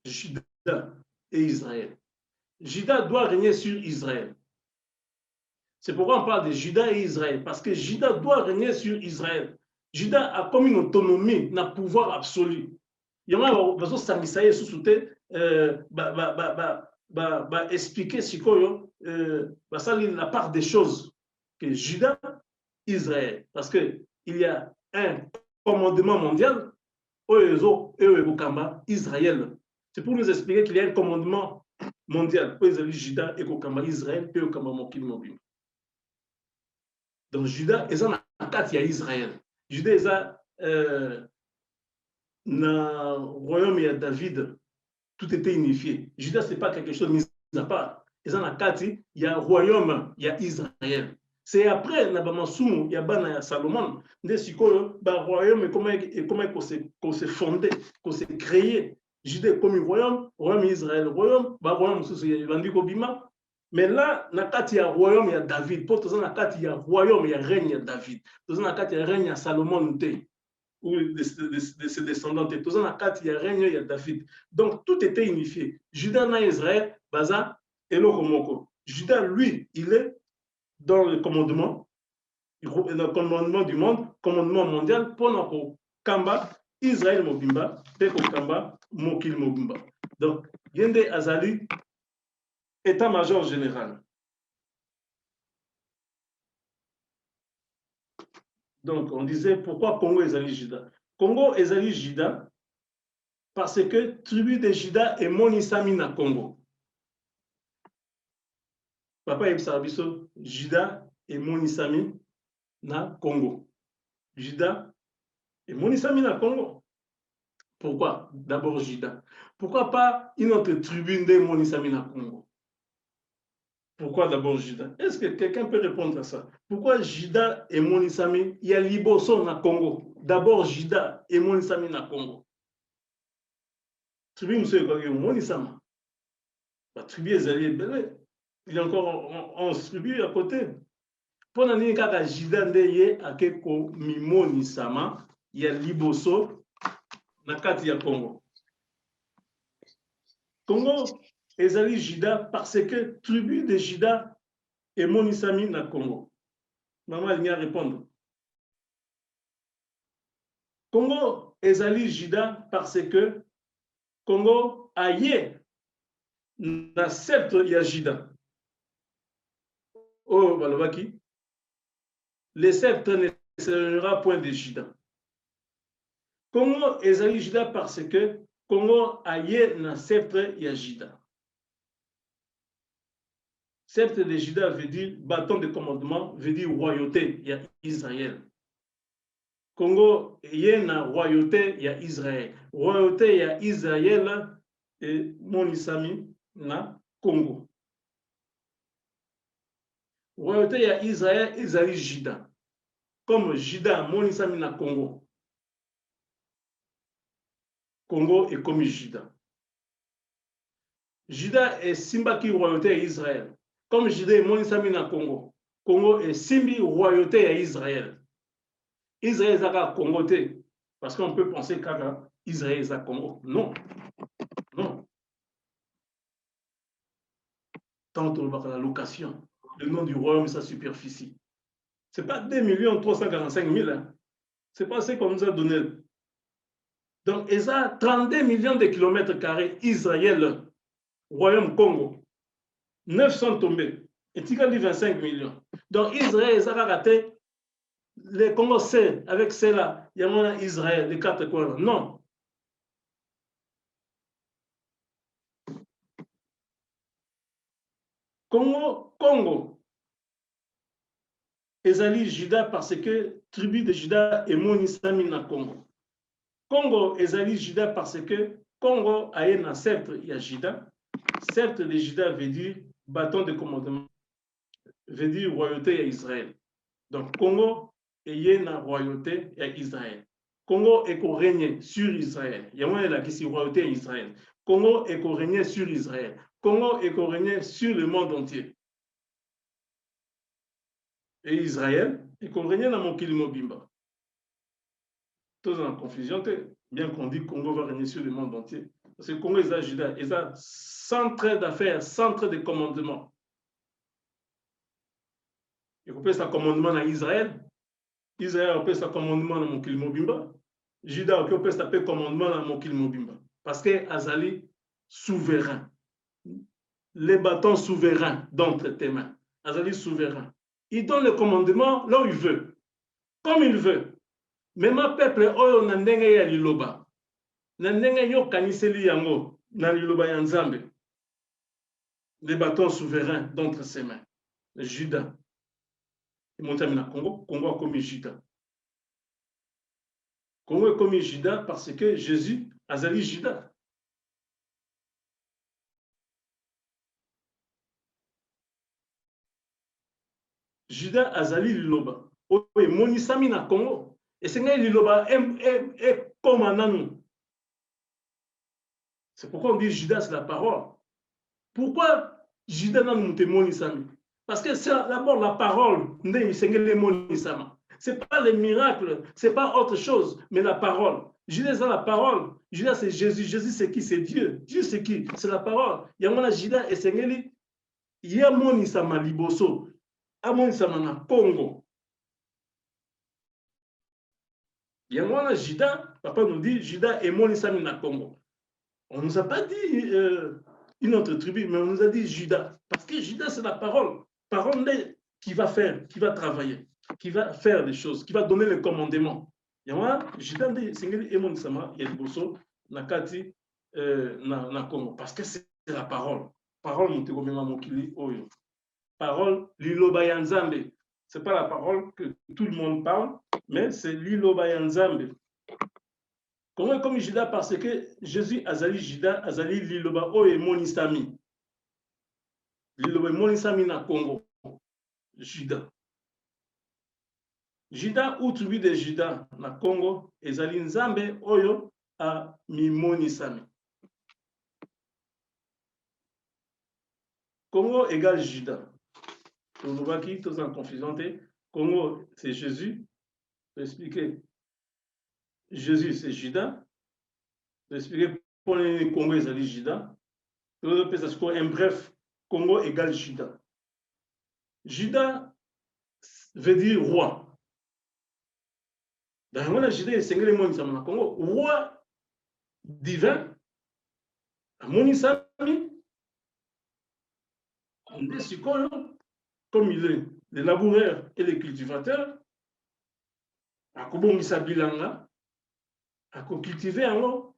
Juda et Israël. Juda doit régner sur Israël. C'est pourquoi on parle de Juda et Israël. Parce que Juda doit régner sur Israël. Juda a comme une autonomie, un pouvoir absolu. Il y a besoin de s'amisayer sous expliquer la part des choses que Juda, Israël. Parce qu'il y a un commandement mondial, Israël. C'est pour nous expliquer qu'il y a un commandement mondial. Juda et Israël, donc Juda, ils ont un cas, il y a Israël. Juda, ils ont dans le royaume de David, tout était unifié. Juda, ce n'est pas quelque chose mis à part. Ils ont un cas, il y a un royaume, il y a Israël. C'est après, na bamasumu, ya bana ya Salomon, nde sikoyo, ba royaume, comment qu'on s'est fondé, qu'on s'est créé. Juda comme royaume, royaume Israël, royaume, ba royaume sous yandi kobima. Mais là, na kati ya royaume ya David, pour toza na kati ya royaume ya règne ya David, toza na kati ya règne ya Salomon te, ou de ses descendants te, toza na kati ya règne ya David. Donc tout était unifié. Juda na Israël, baza eloko moko. Juda, lui, il est dans le commandement du monde, commandement mondial, pendant que Kamba, Israël Mobimba, Peko Kamba, Mokil Mobimba. Donc, Yende Azali, état-major général. Donc, on disait pourquoi Congo Ezali Juda. Congo Ezali Juda, parce que tribu de Juda est Monisami na Congo. Papa Ebsabiso, Juda et Monisami na Congo. Juda et Monisami na Congo. Pourquoi d'abord Juda? Pourquoi pas une autre tribu de Monisami na Congo? Pourquoi d'abord Juda? Est-ce que quelqu'un peut répondre à ça? Pourquoi Juda et Monisami, il y a Liboso na Congo? D'abord Juda et Monisami na Congo. Tribu monsieur Monisama. La tribu est alliée. Il y a encore 11 tribus à côté. Pour n'amener qu'à Juda ndeye à Keko Mimonisama, il y a Liboso na kati ya Congo. Congo ezali Juda parce que tribu de Juda et Monisami na Congo. Maman elle vient répondre. Congo ezali Juda parce que Congo aye na sceptre ya Juda. Oh balobaki. Le sceptre ne sera point de Juda. Congo ezali Juda parce que Congo aye na sceptre ya Juda. Sceptre de Juda veut dire bâton de commandement, veut dire royauté, il y a Israël. Congo aye na royauté, il y a Israël. Royauté, il y a Israël et Monisami na Congo. Royauté, il y a Israël, ezali Juda. Comme Juda, Monisami na Congo. Congo est comme Juda. Juda est Simbaki royauté à Israël. Comme Juda est Monisami na Congo. Congo est Simbi royauté à Israël. Israël est à Congo. Parce qu'on peut penser qu'Israël est à Congo. Non. Non. Tant on va la location. Le nom du royaume et sa superficie. Ce n'est pas 2 345 000. Hein. Ce n'est pas ce qu'on nous a donné. Donc, il y a 32 millions de kilomètres carrés Israël, Royaume Congo. 900 tombés. Et tu as dit 25 millions. Donc, Israël, ça a raté. Les Congo, c'est avec cela. Il y a Israël, les 4 coins. Non. Congo. Ezali Juda parce que tribu de Juda est Monisami na Congo. Congo ezali Juda parce que Congo a un sceptre, il y a Juda. Sceptre de Juda veut dire bâton de commandement, veut dire royauté à Israël. Donc Congo est une royauté à Israël. Congo est qu'on règne sur Israël. Il y a moins là qui c'est royauté à Israël. Congo est qu'on règne sur Israël. Congo est qu'on règne sur le monde entier. Et Israël est qu'on règne dans mon Kilimobimba. Tous en confusion, bien qu'on dit que Congo va régner sur le monde entier. Parce que Congo est à Juda, est un centre d'affaires, centre de commandement. Et on peut sa commandement à Israël. Israël, on peut sa commandement dans mon Kilimobimba. Juda, on peut sa commandement dans mon Kilimobimba. Parce que Azali, souverain. Les bâtons souverains d'entre tes mains. Azali, souverain. Il donne le commandement là où il veut. Comme il veut. Mais ma peuple, oyo na ndenge ya liloba. Na ndenge yo kaniseli yango na liloba ya Nzambe. Les bâtons souverains d'entre ses mains. Juda. Il monte à Congo. Congo a commis Juda. Congo a commis Juda parce que Jésus a zali Juda. Judas azali liloba. Oye, monisami na Congo. Et c'est que liloba est comme un anou. C'est pourquoi on dit Judas, c'est la parole. Pourquoi Judas n'a pas monisami? Parce que c'est d'abord la parole. Ce n'est pas les miracles, ce n'est pas autre chose, mais la parole. Judas, c'est la parole. Judas, c'est Jésus. Jésus, c'est qui? C'est Dieu. Dieu, c'est qui? C'est la parole. Il y a Judas et Sengeli. Il y a monisama liboso. Il y a monisama na Congo. Il y a Judas. Papa nous dit Judas et monisami na Congo. On ne nous a pas dit une autre tribu, mais on nous a dit Judas. Parce que Judas, c'est la parole. Parole qui va faire, qui va travailler, qui va faire des choses, qui va donner les commandements. Il y a Judas, c'est Emon Sama, il y a des bossos, Nakati, na Congo. Parce que c'est la parole. Parole, parole, Lilobayanzambe. Ce n'est pas la parole que tout le monde parle, mais c'est Lilobayanzambe. Comment comme Judas? Parce que Jésus azali Judas, azali liloba oye monisami. Liloba monisami na Congo. Judas. Judas ou tribu de Judas na Congo, ezali nzambe oyo a mi monisami. Congo égale Judas. On voit qui tous en confusion. Congo c'est Jésus. Je vais expliquer. Jésus, c'est Judas. Je vais expliquer pour les Congo, c'est Judas. En bref, Congo égale Judas. Judas veut dire roi. Dans le monde, Judas, c'est le monde de Congo. Roi divin. Monisami. Comme il est, les laboureurs et les cultivateurs. À Kobongisa Bilanga. À cultiver alors,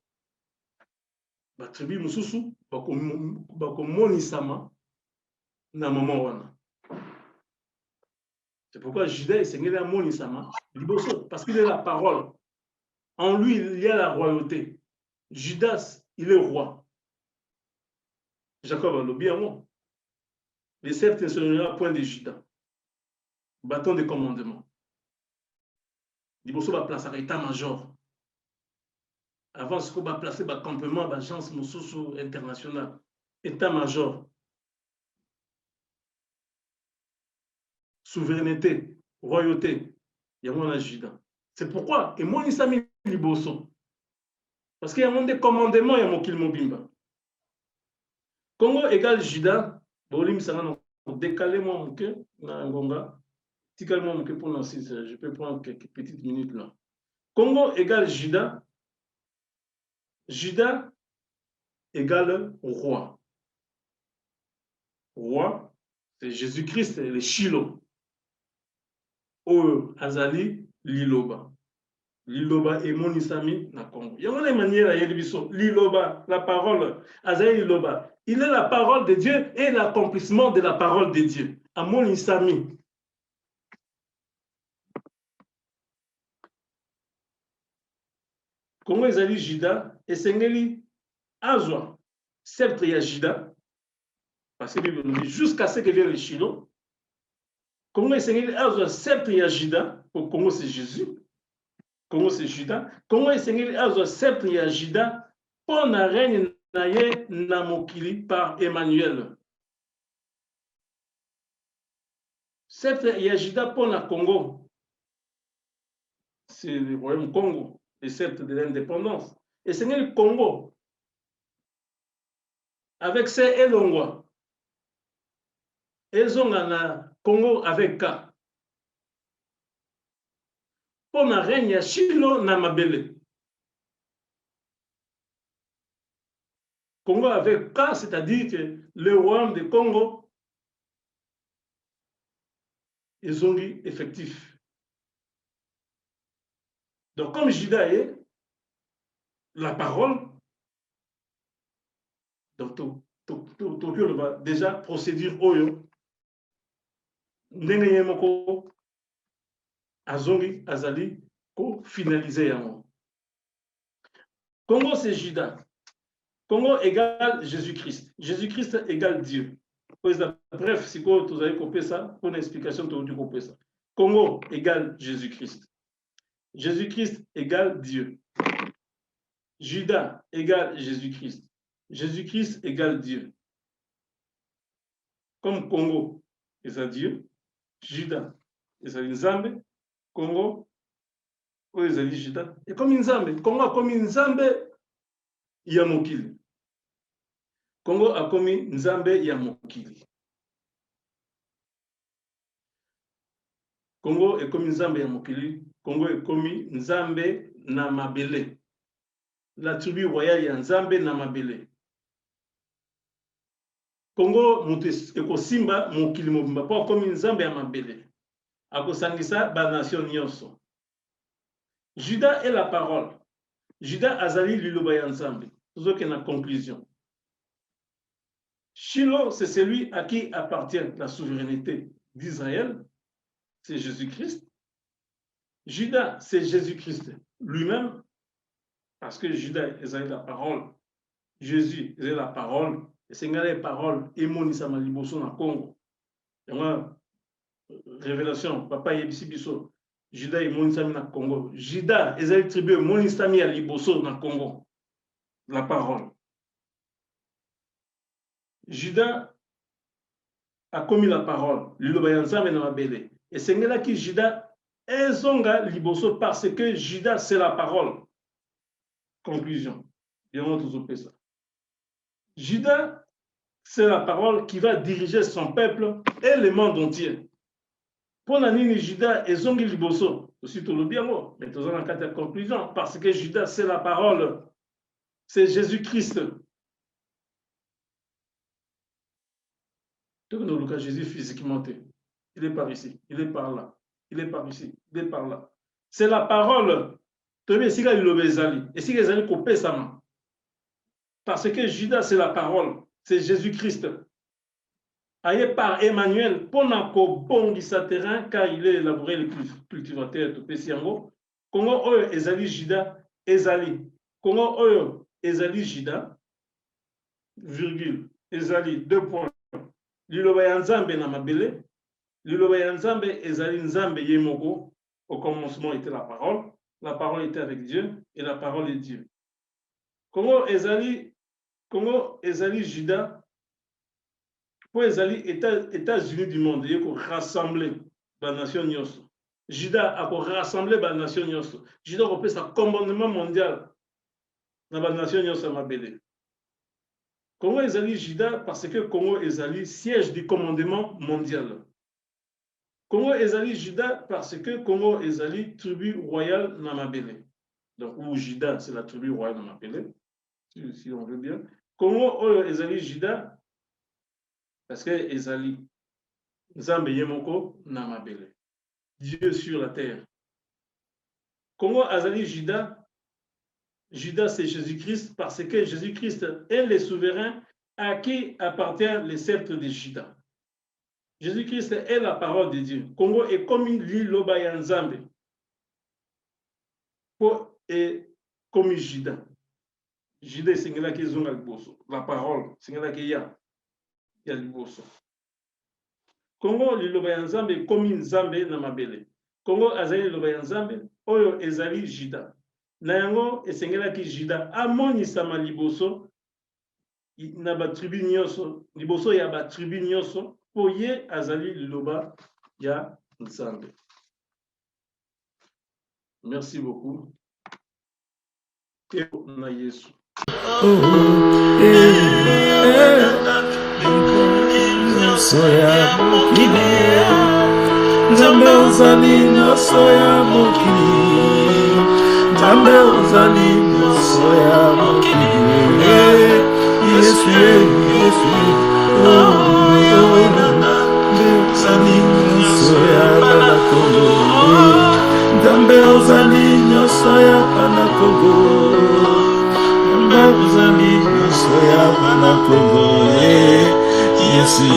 la tribu Mususu, Monisama, na maman wana. C'est pourquoi Judas est Seigneur Monisama, parce qu'il est la parole. En lui, il y a la royauté. Judas, il est roi. Jacob a le bien mot. Les sceptres ne seront point de Judas. Bâton de commandement. Liboso va placer à état-major. Avant ce qu'on va placer le campement, l'agence Moussousou internationale, état-major, souveraineté, royauté, il y a moins Judas. C'est pourquoi, et moi, il s'est mis Liboso. Parce qu'il y a moins de commandements, il y a mon Kilmobimba. Congo égale Judas, Bolim Sarano, décalez-moi mon cœur, Ngonga, ticalez-moi mon cœur pour Nancy, je peux prendre quelques petites minutes là. Congo égale Judas. Judas égale roi. Roi, c'est Jésus-Christ, le Shiloh. O Azali, Liloba. Liloba et Monisami na Congo. Il y a une manière à Yélibiso. Liloba, la parole. Azali Liloba. Il est la parole de Dieu et l'accomplissement de la parole de Dieu. À Monisami. Congo Azali Judas et Sengeli. Azwa, sceptre ya Judas, parce que Bible nous dit jusqu'à ce que vienne le Shiloh. Congo est Seigneur, Azwa, sceptre ya Judas, pour Congo c'est Jésus, Congo c'est Judas. Congo est Seigneur, Azwa, sceptre ya Judas, pour na règne naye na mokili par Emmanuel. Sceptre ya Judas pour na Congo, c'est le royaume Congo, le sceptre de l'indépendance. Et Seigneur Congo, avec ces Elongwa, ils ont un Congo avec K. Pour na règne ya Shiloh na Mabele. Congo avec K, c'est-à-dire que le royaume de Congo, ils ont dit effectif. Donc comme Judas est la parole, donc, déjà, procédure Oyo, Neneyemoko, Azongi, Azali, ko finaliser Yango. Congo, c'est Judas. Congo égale Jésus-Christ. Jésus-Christ égale Dieu. Bref, si vous avez copié ça, pour une explication, vous avez copié ça. Congo égale Jésus-Christ. Jésus-Christ égale Dieu. Judas égale Jésus-Christ. Jésus-Christ égale Dieu. Comme Congo est Dieu, Judas est Nzambe, Congo est Judas. Et comme Nzambe, Congo a comme Nzambe Yamokili. Congo a comme Nzambe Yamokili. Congo est comme Nzambe Yamokili. Congo est comme Nzambe Namabele. La tribu royale ya Nzambe Namabele. Congo ekosimba mokili mobimba po comme Nzambe Yamabele. Akosangisa ba nation nyonso. Judas est la parole. Judas azali liloba ya Nzambe. Tozoke na conclusion. Shiloh, c'est celui à qui appartient la souveraineté d'Israël. C'est Jésus-Christ. Judas, c'est Jésus-Christ lui-même. Parce que Judas est la parole. Jésus est la parole. Et c'est la parole. Et Monisa Maliboso na Congo. Il y a une révélation. Papa Yebisi Biso. Judas est Monisa na Congo. Judas est la tribu Monisa Maliboso na Congo. La parole. Judas a commis la parole. L'Ilobayanzam et Namabele. Et c'est là que Judas est zonga liboso parce que Judas c'est la parole. Conclusion. Ça. Judas, c'est la parole qui va diriger son peuple et le monde entier. Pour la ligne Judas et Zongi Liboso, aussi tout le bien, mais tout en cas de conclusion, parce que Judas, c'est la parole, c'est Jésus-Christ. Tout le cas, Jésus physiquement, il est par ici, il est par là, il est par ici, il est par là. C'est la parole. Parce que Judas, c'est la parole, c'est Jésus-Christ. Aïe par Emmanuel, pendant qu'on bongi sa terrain, car il est élaboré le cultivateur de Pessiango, comment eux, Ezali Judas, Ezali. Comment eux, Ezali Judas, virgule, Ezali, 2 points. Lilobayanzambe Namabele, Lilobayanzambe Ezali Nzambe Yemoko, au commencement était la parole était avec Dieu, et la parole est Dieu. Comment Ezali Judas, pour Ezali États-Unis du monde, il faut rassembler la nation Nyoso. Judas a pour rassembler la nation Nyoso. Judas a fait sa commandement mondial dans la nation Nyoso Mabele. Comment Ezali Judas? Parce que Congo Ezali siège du commandement mondial. Congo Ezali Judas parce que Congo Ezali tribu royale Namabele. Donc, où Judas, c'est la tribu royale Namabele, si on veut bien. Congo Ezali Judas parce que Ezali Nzambe Yemoko Namabele. Dieu sur la terre. Congo Ezali Judas. Judas, c'est Jésus-Christ parce que Jésus-Christ est le souverain à qui appartient le sceptre de Judas. Jésus-Christ est la parole de Dieu. Congo est comme l'Iloba Yanzambe. Et comme Judas. Judas, c'est là qui est la parole, c'est là qu'il y a le bosso. Congo, l'Iloba Yanzambe est comme Nzambe Namabele. Congo, Azali l'Iloba Yanzambe, Oyo Ezali Judas. Nayango, esengela ki Judas, amonisa ma liboso, na ba tribu nyonso, liboso ya ba tribu nyonso, po ye azali liloba ya Nzambe. Merci beaucoup. Et na Yesu. Soya mokili, Nzambe uzali soya mokili. Nzambe uzali soya mokili. Yesu, Yesu, uzali soya banakongo. Nzambe uzali soya banakongo. Nzambe uzali soya banakongo. Yesu.